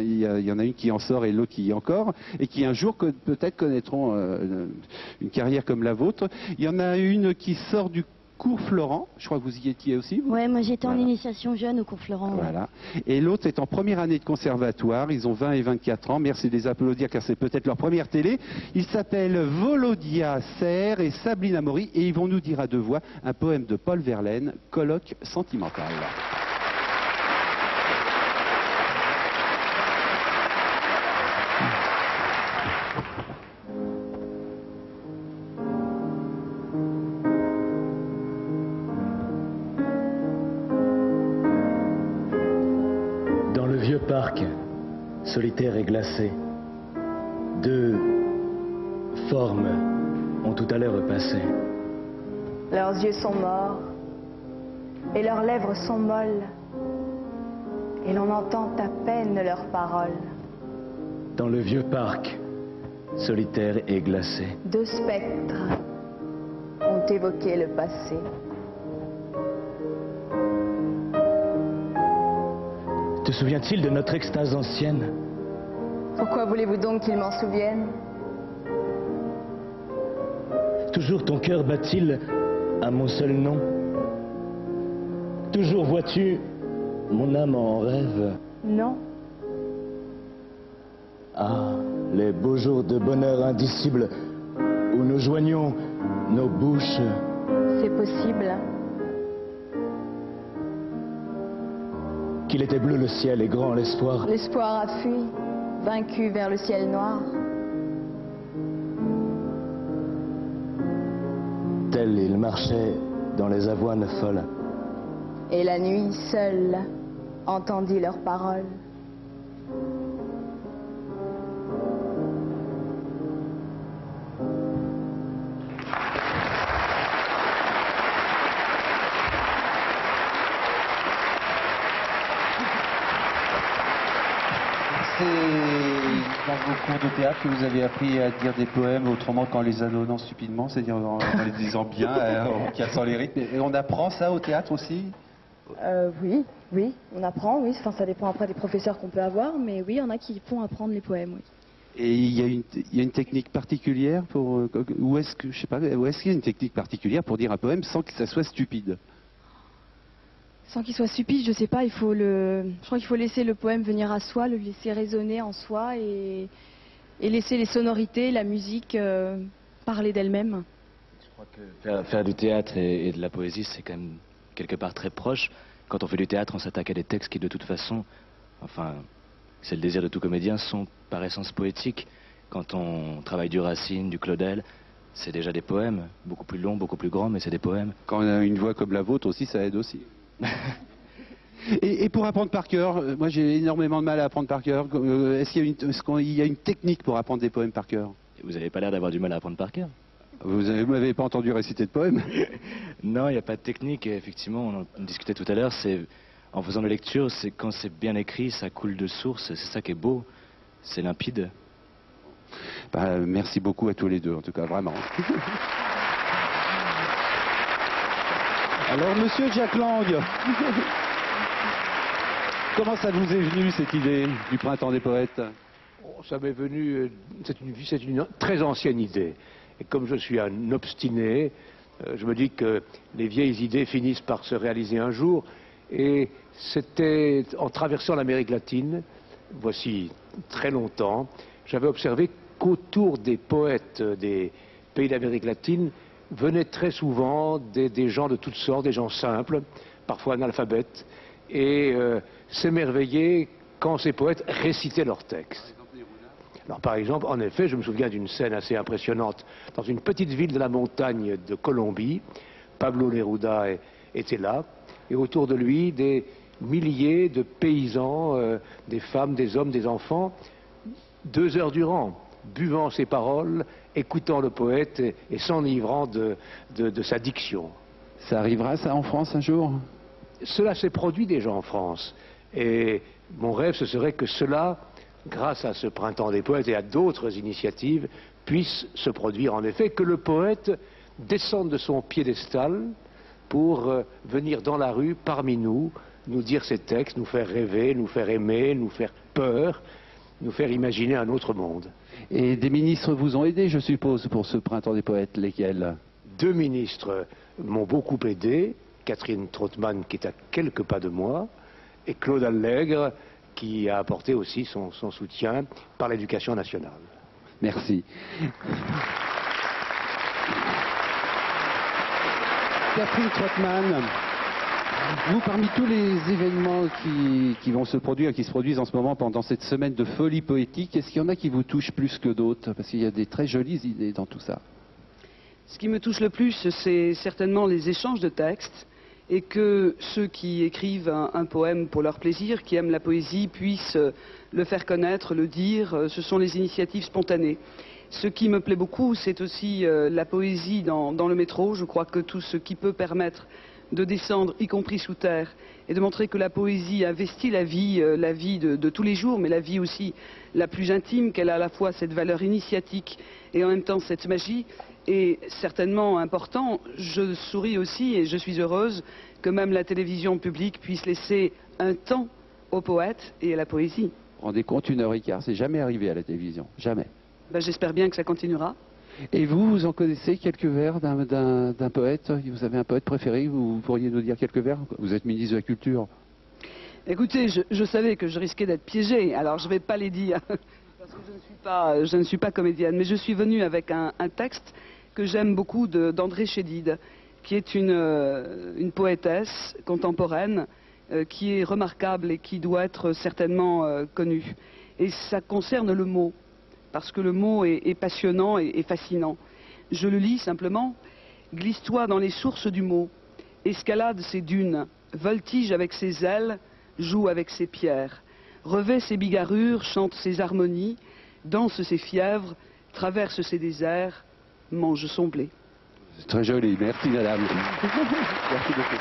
une qui en sort et l'autre qui y est encore, et qui un jour peut-être connaîtront une carrière comme la vôtre. Il y en a une qui sort du cours Florent, je crois que vous y étiez aussi. Oui, moi j'étais en initiation jeune au cours Florent. Voilà. Et l'autre est en première année de conservatoire, ils ont 20 et 24 ans, merci de les applaudir car c'est peut-être leur première télé. Ils s'appellent Volodia Serre et Sabine Amaury et ils vont nous dire à deux voix un poème de Paul Verlaine, Colloque sentimental. Parc, solitaire et glacé, deux formes ont tout à l'heure passé. Leurs yeux sont morts et leurs lèvres sont molles et l'on entend à peine leurs paroles. Dans le vieux parc, solitaire et glacé, deux spectres ont évoqué le passé. Te souvient-il de notre extase ancienne? Pourquoi voulez-vous donc qu'il m'en souvienne? Toujours ton cœur bat-il à mon seul nom? Toujours vois-tu mon âme en rêve? Non. Ah, les beaux jours de bonheur indicible où nous joignions nos bouches. C'est possible. Qu'il était bleu le ciel et grand l'espoir. L'espoir a fui, vaincu vers le ciel noir. tels ils marchaient dans les avoines folles. Et la nuit seule entendit leurs paroles. C'est dans vos cours de théâtre que vous avez appris à dire des poèmes autrement qu'en les annonnant stupidement, c'est-à-dire en les disant bien, en cassant les rythmes. Et on apprend ça au théâtre aussi? Oui, on apprend, oui. Enfin, ça dépend après des professeurs qu'on peut avoir, mais oui, il y en a qui font apprendre les poèmes, oui. Et il y a une technique particulière pour... Ou est-ce que, je sais pas, où est-ce qu'il y a une technique particulière pour dire un poème sans que ça soit stupide? Sans qu'il soit stupide, je sais pas, je crois qu'il faut laisser le poème venir à soi, le laisser résonner en soi et laisser les sonorités, la musique parler d'elle-même. Je crois que faire du théâtre et de la poésie, c'est quand même quelque part très proche. Quand on fait du théâtre, on s'attaque à des textes qui, de toute façon, enfin, c'est le désir de tout comédien, sont par essence poétiques. Quand on travaille du Racine, du Claudel, c'est déjà des poèmes, beaucoup plus longs, beaucoup plus grands, mais c'est des poèmes. Quand on a une voix comme la vôtre aussi, ça aide aussi. Et pour apprendre par cœur, moi j'ai énormément de mal à apprendre par cœur. Est-ce qu'il y a une technique pour apprendre des poèmes par cœur? Vous n'avez pas l'air d'avoir du mal à apprendre par cœur. Vous m'avez pas entendu réciter de poèmes? Non, il n'y a pas de technique. Et effectivement, on en discutait tout à l'heure, c'est en faisant la lecture, c'est quand c'est bien écrit, ça coule de source, c'est ça qui est beau, c'est limpide. Bah, merci beaucoup à tous les deux, en tout cas, vraiment. Alors, monsieur Jack Lang, comment ça vous est venu cette idée du printemps des poètes? Ça m'est venu, c'est une très ancienne idée. Et comme je suis un obstiné, je me dis que les vieilles idées finissent par se réaliser un jour. Et c'était en traversant l'Amérique latine, voici très longtemps, j'avais observé qu'autour des poètes des pays d'Amérique latine venaient très souvent des gens de toutes sortes, des gens simples, parfois analphabètes, et s'émerveillaient quand ces poètes récitaient leurs textes. Alors par exemple, en effet, je me souviens d'une scène assez impressionnante dans une petite ville de la montagne de Colombie. Pablo Neruda était là, et autour de lui, des milliers de paysans, des femmes, des hommes, des enfants, 2 heures durant, buvant ses paroles, écoutant le poète et s'enivrant de sa diction. Ça arrivera, ça, en France, un jour? Cela s'est produit déjà en France. Et mon rêve, ce serait que cela, grâce à ce printemps des poètes et à d'autres initiatives, puisse se produire en effet, que le poète descende de son piédestal pour venir dans la rue, parmi nous dire ses textes, nous faire rêver, nous faire aimer, nous faire peur, nous faire imaginer un autre monde. Et des ministres vous ont aidé, je suppose, pour ce printemps des poètes, lesquels? 2 ministres m'ont beaucoup aidé, Catherine Trautmann qui est à quelques pas de moi, et Claude Allègre qui a apporté aussi son soutien par l'éducation nationale. Merci. Catherine Trautmann, vous, parmi tous les événements qui vont se produire, qui se produisent en ce moment pendant cette semaine de folie poétique, est-ce qu'il y en a qui vous touchent plus que d'autres? Parce qu'il y a des très jolies idées dans tout ça. Ce qui me touche le plus, c'est certainement les échanges de textes, et que ceux qui écrivent un poème pour leur plaisir, qui aiment la poésie, puissent le faire connaître, le dire. Ce sont les initiatives spontanées. Ce qui me plaît beaucoup, c'est aussi la poésie dans le métro. Je crois que tout ce qui peut permettre de descendre, y compris sous terre, et de montrer que la poésie investit la vie de tous les jours, mais la vie aussi la plus intime, qu'elle a à la fois cette valeur initiatique et en même temps cette magie, est certainement important. Je souris aussi et je suis heureuse que même la télévision publique puisse laisser un temps aux poètes et à la poésie. Vous vous rendez compte, 1h15, c'est jamais arrivé à la télévision, jamais. Ben, j'espère bien que ça continuera. Et vous en connaissez quelques vers d'un poète? Vous avez un poète préféré? Vous pourriez nous dire quelques vers? Vous êtes ministre de la Culture. Écoutez, je savais que je risquais d'être piégée, alors je ne vais pas les dire, parce que je ne suis pas comédienne, mais je suis venue avec un texte que j'aime beaucoup d'André Chédid, qui est une poétesse contemporaine, qui est remarquable et qui doit être certainement connue. Et ça concerne le mot, parce que le mot est passionnant et fascinant. Je le lis simplement. glisse-toi dans les sources du mot, escalade ces dunes, voltige avec ses ailes, joue avec ses pierres, revêt ses bigarrures, chante ses harmonies, danse ses fièvres, traverse ses déserts, mange son blé. C'est très joli, merci madame. Merci beaucoup.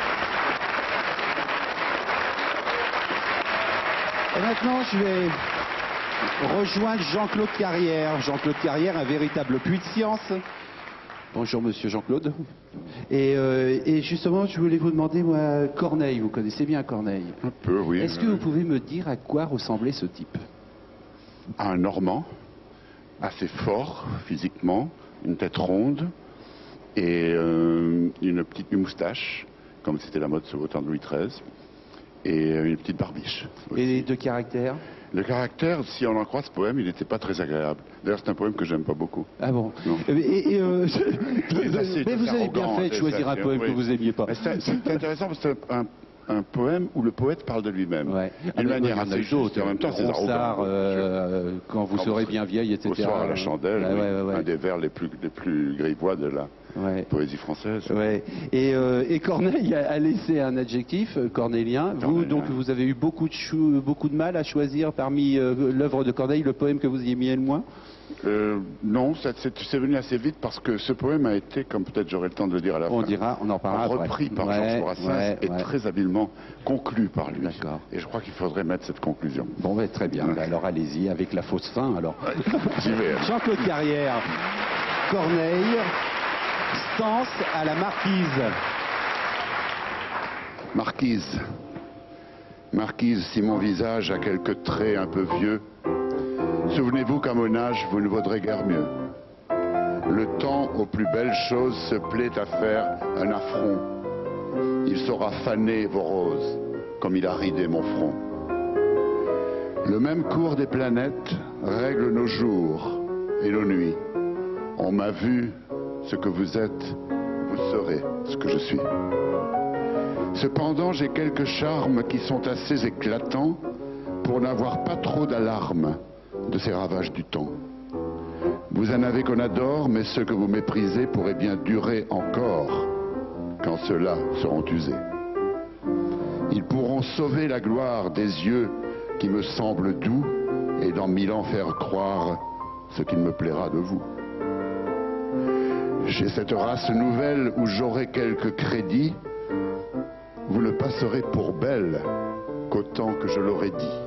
Et maintenant, je vais rejoindre Jean-Claude Carrière. Jean-Claude Carrière, un véritable puits de science. Bonjour monsieur Jean-Claude. Et justement, je voulais vous demander, moi, Corneille, vous connaissez bien Corneille? Un peu, oui. Est-ce que vous pouvez me dire à quoi ressemblait ce type? Un Normand, assez fort physiquement, une tête ronde et une petite moustache, comme c'était la mode au temps de Louis XIII, et une petite barbiche. Aussi. Et les deux caractères? Le caractère, si on en croit ce poème, il n'était pas très agréable. D'ailleurs, c'est un poème que j'aime pas beaucoup. Ah bon? Non. Mais vous avez bien fait de choisir un poème que vous aimiez pas. C'est intéressant parce que c'est un poème où le poète parle de lui-même. Ouais. D'une manière assez juste, et en même temps c'est arrogant. Quand vous serez bien vieille, etc. Au soir à la chandelle, ouais. Un des vers les plus grivois de la poésie française. Ouais. Et Corneille a laissé un adjectif cornélien. Vous, donc, vous avez eu beaucoup de mal à choisir parmi l'œuvre de Corneille le poème que vous aimiez le moins? Non, c'est venu assez vite parce que ce poème a été, comme peut-être j'aurai le temps de le dire à la fin, on en parlera repris par Georges Brassens et très habilement conclu par lui. D'accord. Et je crois qu'il faudrait mettre cette conclusion. Bon, très bien. Alors allez-y, avec la fausse fin, alors. J'y vais. Jean-Claude Carrière, Corneille, Stance à la Marquise. Marquise. Marquise, si mon visage a quelques traits un peu vieux, souvenez-vous qu'à mon âge, vous ne vaudrez guère mieux. Le temps aux plus belles choses se plaît à faire un affront. Il saura faner vos roses, comme il a ridé mon front. Le même cours des planètes règle nos jours et nos nuits. On m'a vu ce que vous êtes, vous serez ce que je suis. Cependant, j'ai quelques charmes qui sont assez éclatants pour n'avoir pas trop d'alarme de ces ravages du temps. Vous en avez qu'on adore, mais ceux que vous méprisez pourraient bien durer encore quand ceux-là seront usés. Ils pourront sauver la gloire des yeux qui me semblent doux et dans 1000 ans faire croire ce qu'il me plaira de vous. J'ai cette race nouvelle où j'aurai quelques crédits. Vous ne passerez pour belle qu'autant que je l'aurais dit.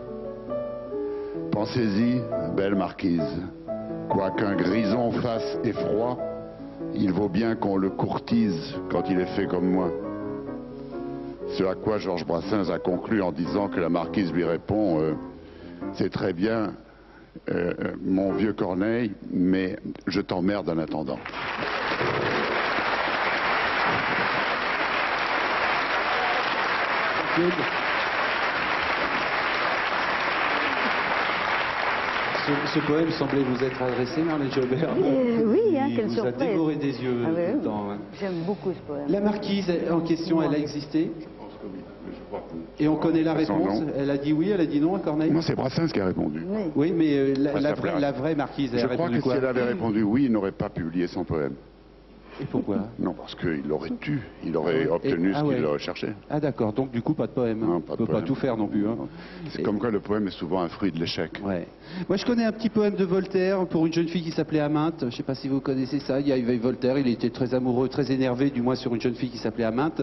Pensez-y, belle marquise, quoiqu'un grison fasse effroi, il vaut bien qu'on le courtise quand il est fait comme moi. Ce à quoi Georges Brassens a conclu en disant que la marquise lui répond c'est très bien, mon vieux Corneille, mais je t'emmerde en attendant. Ce poème semblait vous être adressé, Marlène Jobert. Oui, hein, quelle surprise. Vous a dévoré des yeux tout le temps. Hein. J'aime beaucoup ce poème. La marquise en question, elle a existé? Je pense que oui. Je crois que... Et on connaît la réponse? Elle a dit oui, elle a dit non à Corneille? Non, c'est Brassens qui a répondu. Oui, mais la vraie marquise, elle a répondu quoi? Je crois que si elle avait répondu oui, il n'aurait pas publié son poème. Et pourquoi? Non, parce qu'il aurait dû, il aurait obtenu ce qu'il recherchait. Ah d'accord, donc du coup pas de poème. Hein. Non, on ne peut pas tout faire non plus. Hein. C'est comme quoi le poème est souvent un fruit de l'échec. Ouais. Moi je connais un petit poème de Voltaire pour une jeune fille qui s'appelait Aminte. Je ne sais pas si vous connaissez ça. Il y avait Voltaire, il était très amoureux, très énervé du moins sur une jeune fille qui s'appelait Aminte.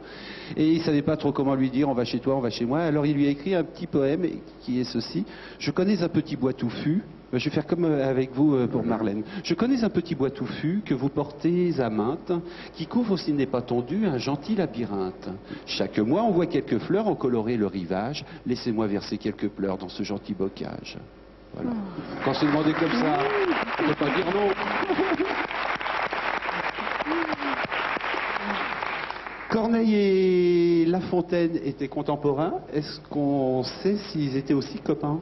Et il ne savait pas trop comment lui dire on va chez toi, on va chez moi. Alors il lui a écrit un petit poème qui est ceci. Je connais un petit bois touffu. Je vais faire comme avec vous pour Marlène. Je connais un petit bois touffu que vous portez à mainte, qui couvre, s'il n'est pas tondu, un gentil labyrinthe. Chaque mois, on voit quelques fleurs en colorer le rivage. Laissez-moi verser quelques pleurs dans ce gentil bocage. Voilà. Quand c'est demandé comme ça, on ne peut pas dire non. Corneille et La Fontaine étaient contemporains. Est-ce qu'on sait s'ils étaient aussi copains?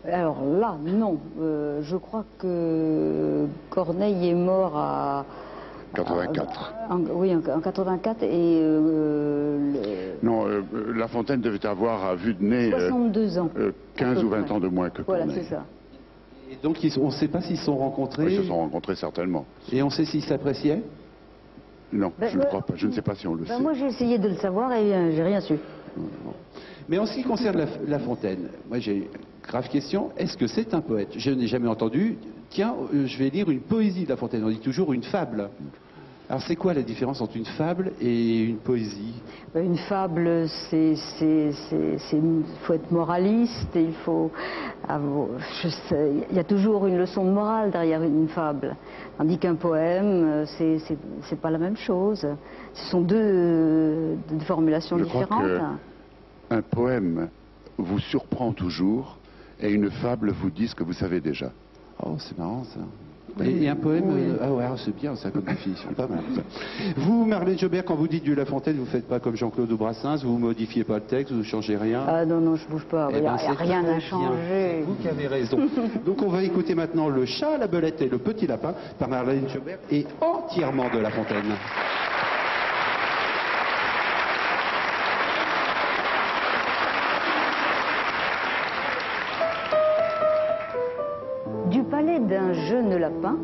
Alors là, non. Je crois que Corneille est mort à... 84. Oui, en 84. Et non, La Fontaine devait avoir à vue de nez 62 ans. 15 ou 20 ans de moins que Corneille. Voilà, c'est ça. Et donc on ne sait pas s'ils se sont rencontrés? Ils se sont rencontrés certainement. Et on sait s'ils s'appréciaient? Non, je ne crois pas. Je ne sais pas si on le sait. Moi, j'ai essayé de le savoir et j'ai rien su. Mais en ce qui concerne La Fontaine, moi j'ai une grave question. Est-ce que c'est un poète? Je n'ai jamais entendu. Tiens, je vais lire une poésie de La Fontaine. On dit toujours une fable. Alors c'est quoi la différence entre une fable et une poésie? Une fable, il faut être moraliste, il faut... il y a toujours une leçon de morale derrière une fable. Tandis qu'un poème, c'est pas la même chose. Ce sont deux formulations différentes. Je crois qu'un poème vous surprend toujours et une fable vous dit ce que vous savez déjà. Oh, c'est marrant ça. Et un poème, ah ouais, c'est bien ça comme définition, pas mal. Ça. Vous, Marlène Jobert, quand vous dites du La Fontaine, vous faites pas comme Jean-Claude ou Brassens, vous modifiez pas le texte, vous changez rien? Ah non, je bouge pas, il n'y a rien à changer. C'est vous qui avez raison. Donc on va écouter maintenant Le Chat, la Belette et le Petit Lapin par Marlène Jobert et entièrement de La Fontaine. Du palais d'un jeune lapin,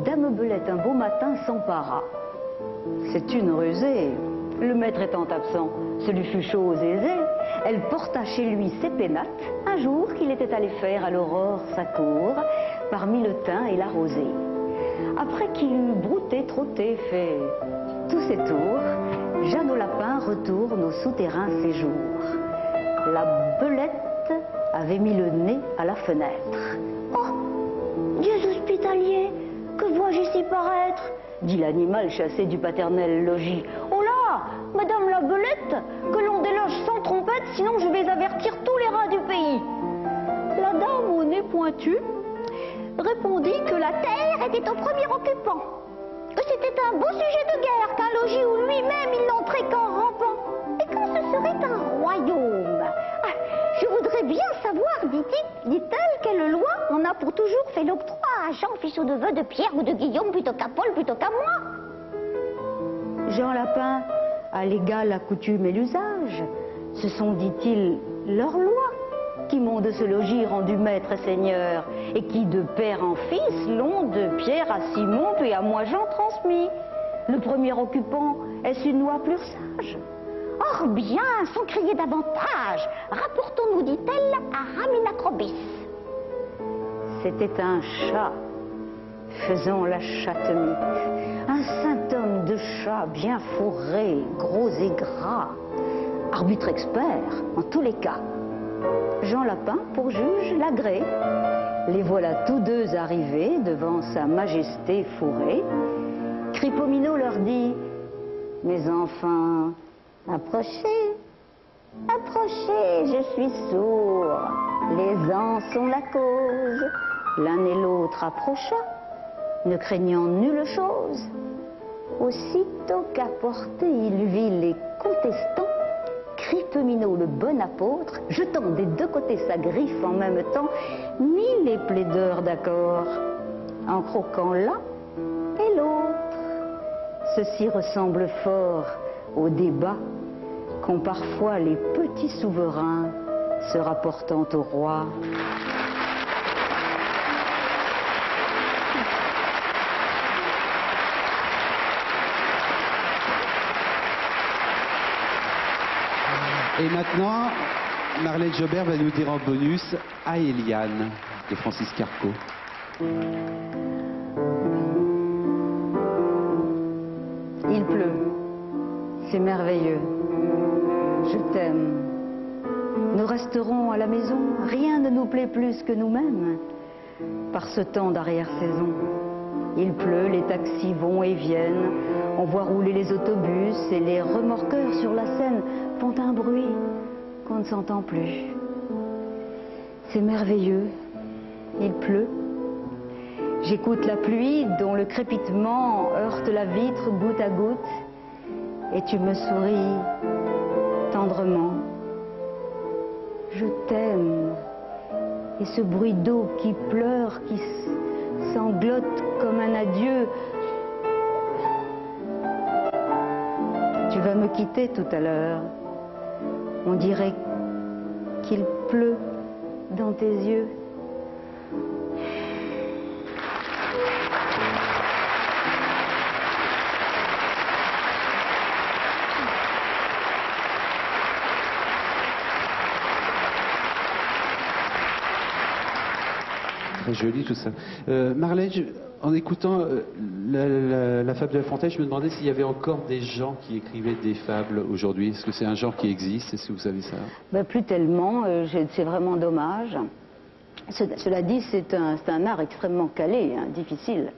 Dame Belette un beau matin s'empara. C'est une rusée, le maître étant absent, ce lui fut chose aisée. Elle porta chez lui ses pénates, un jour qu'il était allé faire à l'aurore sa cour, parmi le thym et la rosée. Après qu'il eut brouté, trotté, fait tous ses tours, Jeanne au lapin retourne au souterrain séjour. La Belette avait mis le nez à la fenêtre. Dieu hospitalier, que vois-je ici paraître? Dit l'animal chassé du paternel logis. Oh là, Madame la Belette, que l'on déloge sans trompette, sinon je vais avertir tous les rats du pays. La dame au nez pointu répondit que la terre était au premier occupant, que c'était un beau sujet de guerre, qu'un logis où lui-même il n'entrait qu'en rampant, et que ce serait un royaume. Je voudrais bien savoir, dit-elle, quelle loi on a pour toujours fait l'octroi à Jean, fils ou neveu de Pierre ou de Guillaume, plutôt qu'à Paul, plutôt qu'à moi. Jean Lapin a l'égal la coutume et l'usage. Ce sont, dit-il, leurs lois qui m'ont de ce logis rendu maître et seigneur, et qui de père en fils l'ont de Pierre à Simon, puis à moi Jean transmis. Le premier occupant, est-ce une loi plus sage? Or bien, sans crier davantage, rapportons-nous, dit-elle, à Raminacrobis. C'était un chat, faisant la chatemite, un saint homme de chat bien fourré, gros et gras, arbitre expert en tous les cas. Jean Lapin, pour juge, l'agrée. Les voilà tous deux arrivés devant sa majesté fourrée. Cripomino leur dit: mes enfants, approchez, approchez, je suis sourd. Les ans sont la cause. L'un et l'autre approcha, ne craignant nulle chose. Aussitôt qu'à portée il vit les contestants, Cripomino, le bon apôtre, jetant des deux côtés sa griffe en même temps, mit les plaideurs d'accord, en croquant l'un et l'autre. Ceci ressemble fort au débat qu'ont parfois les petits souverains se rapportant au roi. Et maintenant, Marlène Jobert va nous dire en bonus à Eliane de Francis Carco. Il pleut, c'est merveilleux, je t'aime. Nous resterons à la maison, rien ne nous plaît plus que nous-mêmes. Par ce temps d'arrière-saison, il pleut, les taxis vont et viennent, on voit rouler les autobus et les remorqueurs sur la Seine font un bruit qu'on ne s'entend plus. C'est merveilleux, il pleut. J'écoute la pluie dont le crépitement heurte la vitre goutte à goutte et tu me souris tendrement. Je t'aime. Et ce bruit d'eau qui pleure, qui sanglote comme un adieu. Tu vas me quitter tout à l'heure. On dirait qu'il pleut dans tes yeux. très joli tout ça. Marlène, en écoutant la fable de La Fontaine, je me demandais s'il y avait encore des gens qui écrivaient des fables aujourd'hui. Est-ce que c'est un genre qui existe? Est-ce que vous savez ça? Ben, plus tellement, c'est vraiment dommage. Cela dit, c'est un art extrêmement calé, hein, difficile.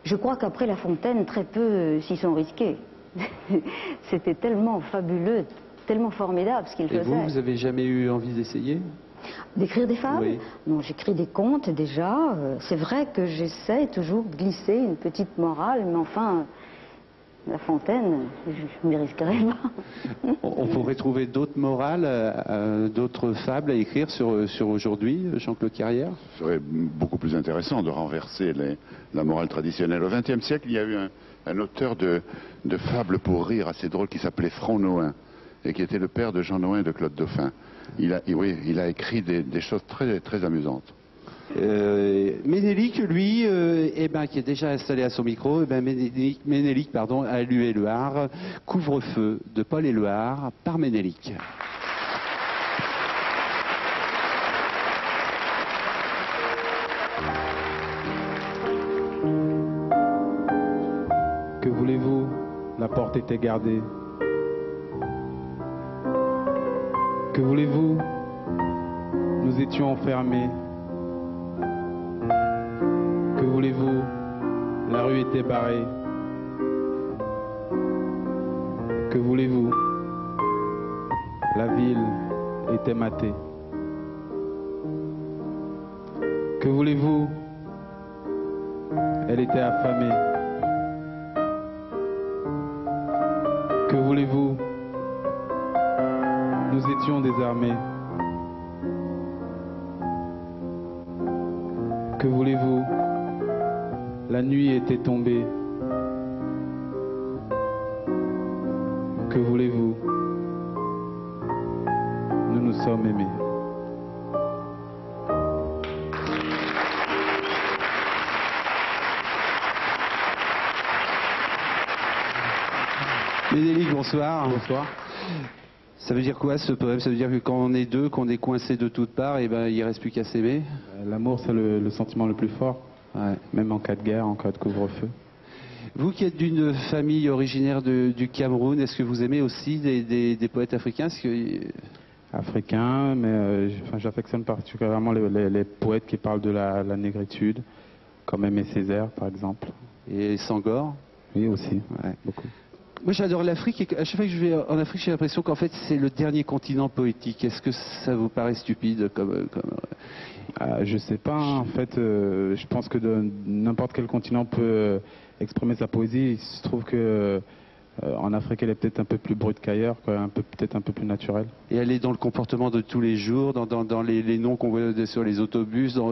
Je crois qu'après La Fontaine, très peu s'y sont risqués. C'était tellement fabuleux, tellement formidable ce qu'il faisait. Et vous avez jamais eu envie d'essayer? D'écrire des fables? Oui. Non, j'écris des contes déjà. C'est vrai que j'essaie toujours de glisser une petite morale, mais enfin, La Fontaine, je ne m'y risquerai pas. On pourrait trouver d'autres morales, d'autres fables à écrire sur aujourd'hui, Jean-Claude Carrière? Ce serait beaucoup plus intéressant de renverser la morale traditionnelle. Au XXe siècle, il y a eu un auteur de fables pour rire assez drôle qui s'appelait Franc Nohain, et qui était le père de Jean Nohain et de Claude Dauphin. Il a écrit des choses très, très amusantes. Ménélique, lui, qui est déjà installé à son micro, Ménélique, a lu Éluard, Couvre-feu de Paul Éluard par Ménélique. Que voulez-vous? La porte était gardée. Que voulez-vous? Nous étions enfermés. Que voulez-vous? La rue était barrée. Que voulez-vous? La ville était matée. Que voulez-vous? Elle était affamée. Que voulez-vous? Nous étions désarmés. Que voulez-vous? La nuit était tombée. Que voulez-vous? Nous nous sommes aimés. Ménélique, bonsoir. Bonsoir. Ça veut dire quoi ce poème? Ça veut dire que quand on est deux, qu'on est coincé de toutes parts, il ne reste plus qu'à s'aimer? L'amour, c'est le sentiment le plus fort, ouais. Même en cas de guerre, en cas de couvre-feu. Vous qui êtes d'une famille originaire du Cameroun, est-ce que vous aimez aussi des poètes africains? Africains, mais j'affectionne particulièrement les poètes qui parlent de la négritude, comme Aimé Césaire, par exemple. Et Senghor? Oui, aussi, ouais, beaucoup. Moi j'adore l'Afrique et à chaque fois que je vais en Afrique j'ai l'impression qu'en fait c'est le dernier continent poétique. Est-ce que ça vous paraît stupide je sais pas, hein. En fait je pense que n'importe quel continent peut exprimer sa poésie. Il se trouve que en Afrique elle est peut-être un peu plus brute qu'ailleurs, peut-être un peu plus naturelle. Et elle est dans le comportement de tous les jours, dans les noms qu'on voit sur les autobus, dans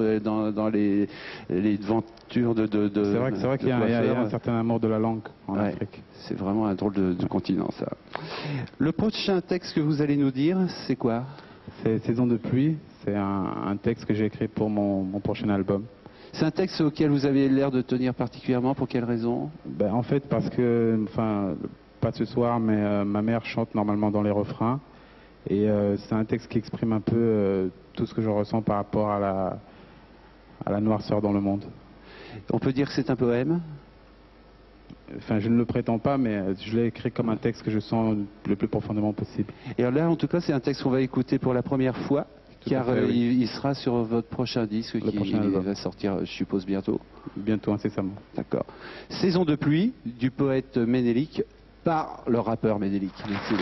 les devantures de C'est vrai qu'il y a un certain amour de la langue en Afrique. C'est vraiment un drôle de continent ça. Le prochain texte que vous allez nous dire, c'est quoi? C'est Saison de pluie, c'est un texte que j'ai écrit pour mon prochain album. C'est un texte auquel vous avez l'air de tenir particulièrement, pour quelle raison? En fait parce que, pas ce soir, mais ma mère chante normalement dans les refrains. Et c'est un texte qui exprime un peu tout ce que je ressens par rapport à la noirceur dans le monde. On peut dire que c'est un poème? Je ne le prétends pas, mais je l'ai écrit comme un texte que je sens le plus profondément possible. Et alors là, en tout cas, c'est un texte qu'on va écouter pour la première fois, car il sera sur votre prochain disque qui va sortir, je suppose, bientôt. Bientôt, incessamment. D'accord. Saison de pluie, du poète Ménélique, par le rappeur Ménélique. Merci.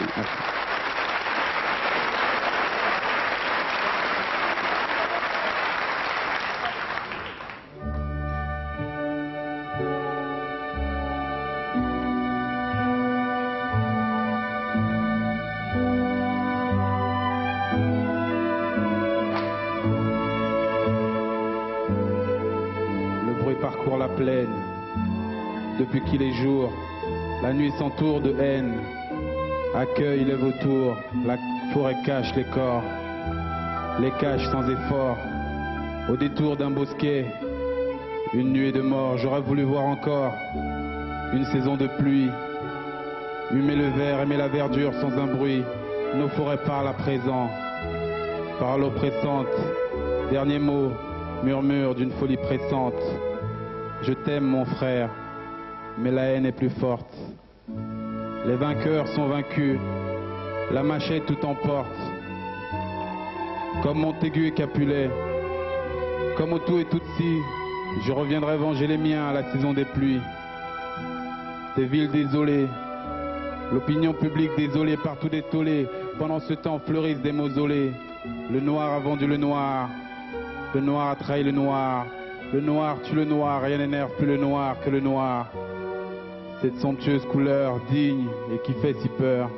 Parcourt la plaine, depuis qu'il est jour, la nuit s'entoure de haine, accueille les vautours, la forêt cache les corps, les cache sans effort, au détour d'un bosquet, une nuée de mort. J'aurais voulu voir encore une saison de pluie, humer le verre, aimer la verdure sans un bruit, nos forêts parlent à présent, parole oppressante, dernier mot, murmure d'une folie pressante. Je t'aime mon frère, mais la haine est plus forte. Les vainqueurs sont vaincus, la machette tout emporte. Comme Montaigu et Capulet, comme Hutu et Tutsi, je reviendrai venger les miens à la saison des pluies. Des villes désolées, l'opinion publique désolée, partout des tollés. Pendant ce temps fleurissent des mausolées. Le noir a vendu le noir a trahi le noir tue le noir, rien n'énerve plus le noir que le noir. Cette somptueuse couleur digne et qui fait si peur,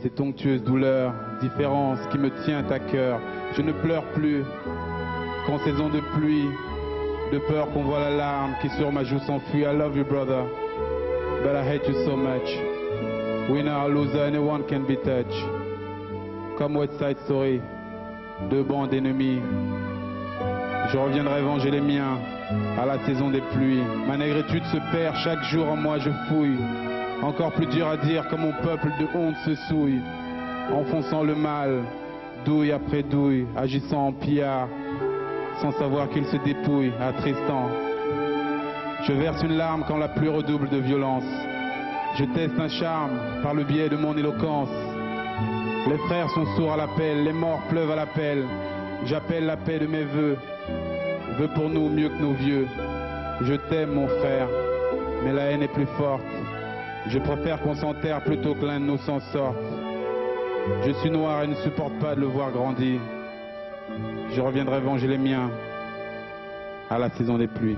cette onctueuse douleur, différence qui me tient à cœur. Je ne pleure plus qu'en saison de pluie, de peur qu'on voit la larme qui sur ma joue s'enfuit. I love you brother, but I hate you so much. Winner or loser, anyone can be touched. Comme West Side Story, deux bandes ennemies. Je reviendrai venger les miens à la saison des pluies. Ma négritude se perd, chaque jour en moi je fouille. Encore plus dur à dire que mon peuple de honte se souille. Enfonçant le mal, douille après douille, agissant en pillard, sans savoir qu'il se dépouille, attristant. Je verse une larme quand la pluie redouble de violence. Je teste un charme par le biais de mon éloquence. Les frères sont sourds à l'appel, les morts pleuvent à l'appel. J'appelle la paix de mes vœux, vœux pour nous mieux que nos vieux. Je t'aime mon frère, mais la haine est plus forte. Je préfère qu'on s'enterre plutôt que l'un de nous s'en sorte. Je suis noir et ne supporte pas de le voir grandir. Je reviendrai venger les miens à la saison des pluies.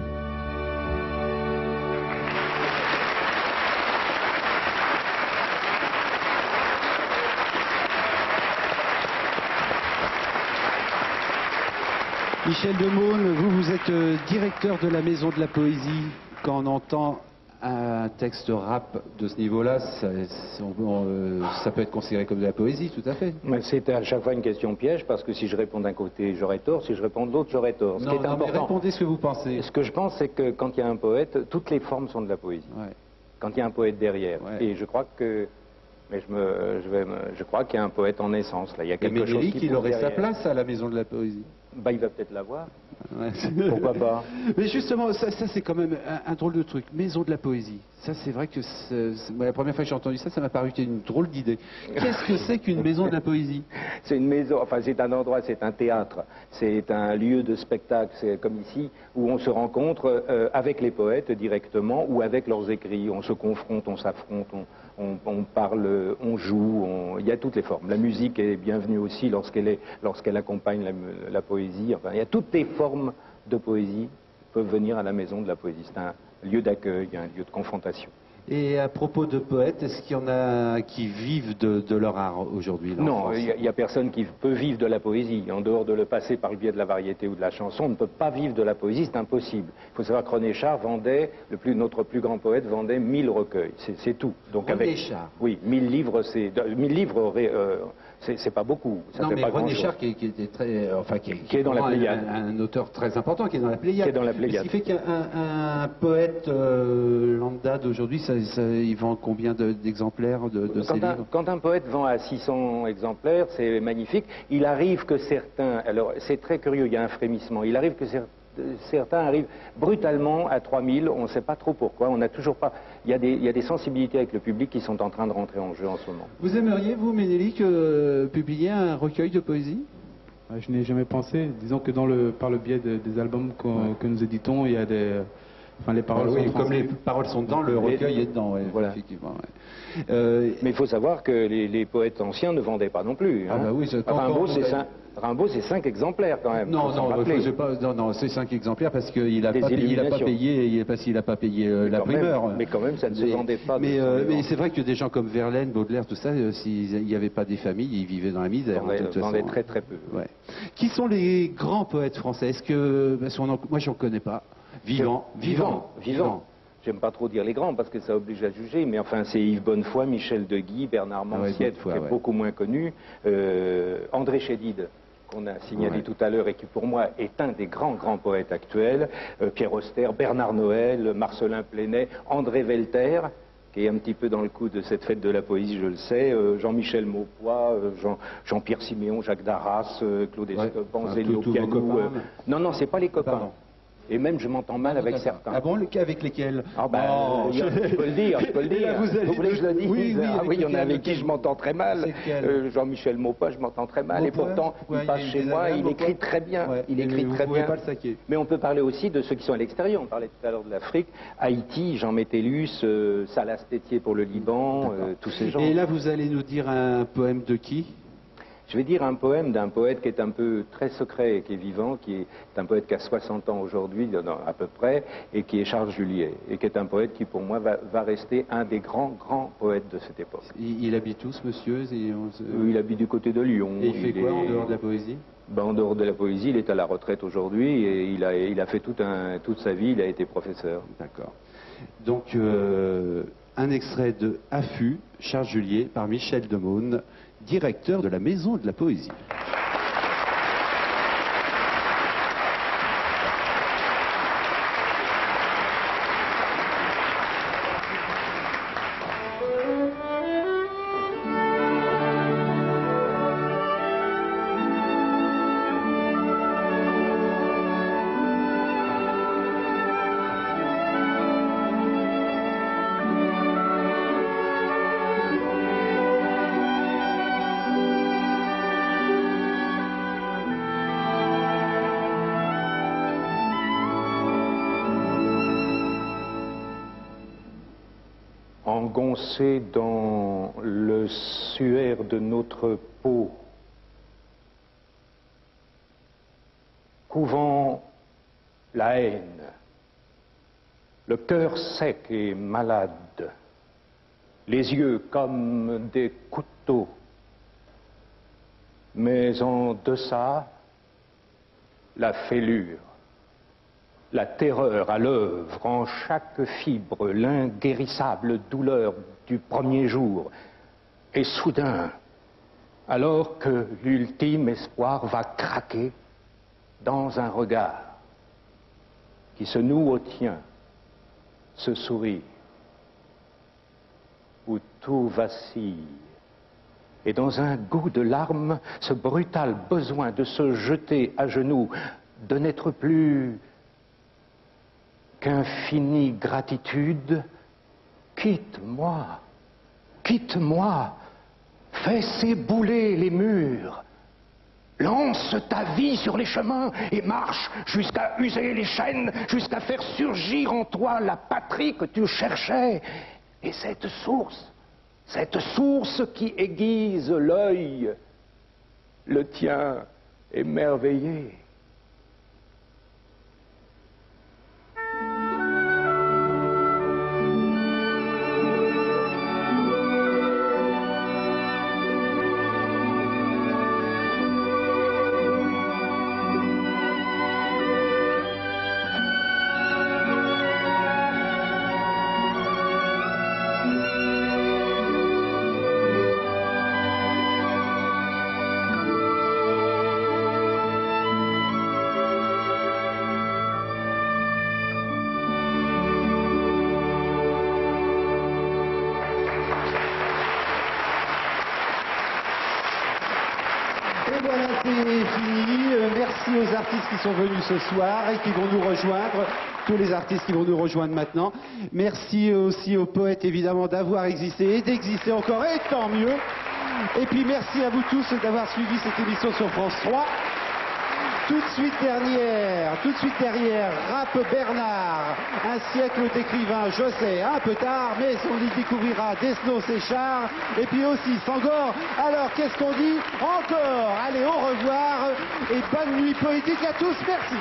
Michel Demeaunes, vous êtes directeur de la Maison de la Poésie. Quand on entend un texte rap de ce niveau-là, ça peut être considéré comme de la poésie, tout à fait. C'est à chaque fois une question piège, parce que si je réponds d'un côté, j'aurais tort, si je réponds de l'autre, j'aurais tort. Ce qui est important, mais répondez ce que vous pensez. Ce que je pense, c'est que quand il y a un poète, toutes les formes sont de la poésie. Ouais. Quand il y a un poète derrière. Ouais. Et je crois que... Mais je crois qu'il y a un poète en essence, là. Il y a quelque chose qui il aurait sa place à la Maison de la Poésie. Bah, il va peut-être l'avoir. Ouais. Pourquoi pas? Mais justement, ça c'est quand même un drôle de truc. Maison de la Poésie. Ça, c'est vrai que la première fois que j'ai entendu ça, ça m'a paru une drôle d'idée. Qu'est-ce que c'est qu'une Maison de la Poésie? C'est une maison, enfin c'est un endroit, c'est un théâtre, c'est un lieu de spectacle, c'est comme ici, où on se rencontre avec les poètes directement ou avec leurs écrits. On se confronte, on s'affronte, on parle, on joue, il y a toutes les formes. La musique est bienvenue aussi lorsqu'elle accompagne la poésie. Enfin, il y a toutes les formes de poésie peuvent venir à la Maison de la Poésie. C'est un lieu d'accueil, un lieu de confrontation. Et à propos de poètes, est-ce qu'il y en a qui vivent de leur art aujourd'hui? Non, il n'y a personne qui peut vivre de la poésie. En dehors de le passer par le biais de la variété ou de la chanson, on ne peut pas vivre de la poésie, c'est impossible. Il faut savoir que René Char vendait, notre plus grand poète, vendait 1000 recueils. C'est tout. Donc René Char? Oui, 1000 livres, c'est pas beaucoup. Ça non, fait mais pas René Char qui était très... Enfin, qui est dans la Pléiade. Un auteur très important, qui est dans la Pléiade. Qui est dans la Pléiade. Ce qui fait qu'un poète lambda d'aujourd'hui, il vend combien d'exemplaires de ses livres? Quand un poète vend à 600 exemplaires, c'est magnifique. Il arrive que certains... Alors, c'est très curieux, il y a un frémissement. Il arrive que certains arrivent brutalement à 3000, on ne sait pas trop pourquoi, on n'a toujours pas... Il y a des sensibilités avec le public qui sont en train de rentrer en jeu en ce moment. Vous aimeriez, vous, Ménélique, publier un recueil de poésie? Je n'ai jamais pensé. Disons que par le biais des albums que nous éditons, il y a des... Enfin, les paroles sont comme les paroles sont dedans, le recueil est dedans, voilà. Effectivement. Mais il faut savoir que les poètes anciens ne vendaient pas non plus. Ah bah oui, Rimbaud, c'est 5 exemplaires quand même. Non, c'est 5 exemplaires parce qu'il n'a pas payé, parce qu'il n'a pas payé la primeur. Mais quand même, ça ne se vendait pas. Mais c'est vrai que des gens comme Verlaine, Baudelaire, tout ça, s'il n'y avait pas des familles, ils vivaient dans la misère. Ils vendaient très très peu. Ouais. Qui sont les grands poètes français? Est-ce que, moi, j'en connais pas. Vivant. J'aime pas trop dire les grands parce que ça oblige à juger, mais enfin c'est Yves Bonnefoy, Michel Deguy, Bernard Manciette, qui est beaucoup moins connu, André Chédid, qu'on a signalé tout à l'heure et qui pour moi est un des grands poètes actuels, Pierre Auster, Bernard Noël, Marcelin Plénet, André Velter, qui est un petit peu dans le coup de cette fête de la poésie, je le sais, Jean-Michel Maupoy, Jean-Pierre Siméon, Jacques Darras, Claude Escoban, Zélio Piano. Non, non, c'est pas les copains. Pardon. Et même, je m'entends mal avec certains. Ah bon, avec lesquels? Ah ben, je peux le dire, je peux le dire. Vous voulez que je le dise? Oui, oui, ah oui, il y en a avec qui je m'entends très mal. Jean-Michel Maupoy, je m'entends très mal. Et pourtant, il passe chez moi, il écrit très bien. Il écrit très bien. Pas le saquer. Mais on peut parler aussi de ceux qui sont à l'extérieur. On parlait tout à l'heure de l'Afrique. Haïti, Jean Métellus, Salas Tétier pour le Liban, tous ces gens. Et là, vous allez nous dire un poème de qui? Je vais dire un poème d'un poète qui est un peu très secret et qui est vivant, qui est un poète qui a 60 ans aujourd'hui, à peu près, et qui est Charles Juliet, et qui est un poète qui, pour moi, va rester un des grands poètes de cette époque. Il habite où, ce monsieur? Il habite du côté de Lyon. Et il fait quoi en dehors de la poésie? En dehors de la poésie, il est à la retraite aujourd'hui, et il a fait toute sa vie, il a été professeur. D'accord. Donc, un extrait de Affût, Charles Juliet, par Michel Demeaugne, directeur de la Maison de la Poésie. Engoncé dans le suaire de notre peau, couvant la haine, le cœur sec et malade, les yeux comme des couteaux, mais en deçà, la fêlure, la terreur à l'œuvre, en chaque fibre, l'inguérissable douleur du premier jour. Et soudain, alors que l'ultime espoir va craquer dans un regard qui se noue au tien, ce sourire où tout vacille, et dans un goût de larmes, ce brutal besoin de se jeter à genoux, de n'être plus qu'infinie gratitude, quitte-moi, quitte-moi, fais s'ébouler les murs, lance ta vie sur les chemins et marche jusqu'à user les chaînes, jusqu'à faire surgir en toi la patrie que tu cherchais. Et cette source qui aiguise l'œil, le tien émerveillé. Qui sont venus ce soir et qui vont nous rejoindre, tous les artistes qui vont nous rejoindre maintenant. Merci aussi aux poètes évidemment d'avoir existé et d'exister encore, et tant mieux. Et puis merci à vous tous d'avoir suivi cette émission sur France 3. Tout de suite derrière, Rap Bernard, un siècle d'écrivains, je sais, un peu tard, mais on y découvrira Desnos Séchard, et puis aussi Sangor. Alors, qu'est-ce qu'on dit encore? Allez, au revoir, et bonne nuit poétique à tous, merci.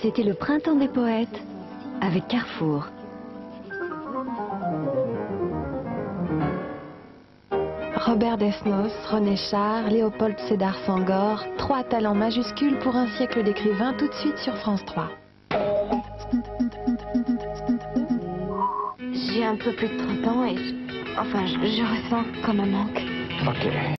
C'était le printemps des poètes avec Carrefour. Robert Desnos, René Char, Léopold Sédar Senghor, 3 talents majuscules pour un siècle d'écrivains, tout de suite sur France 3. J'ai un peu plus de 30 ans et je ressens comme un manque. Ok.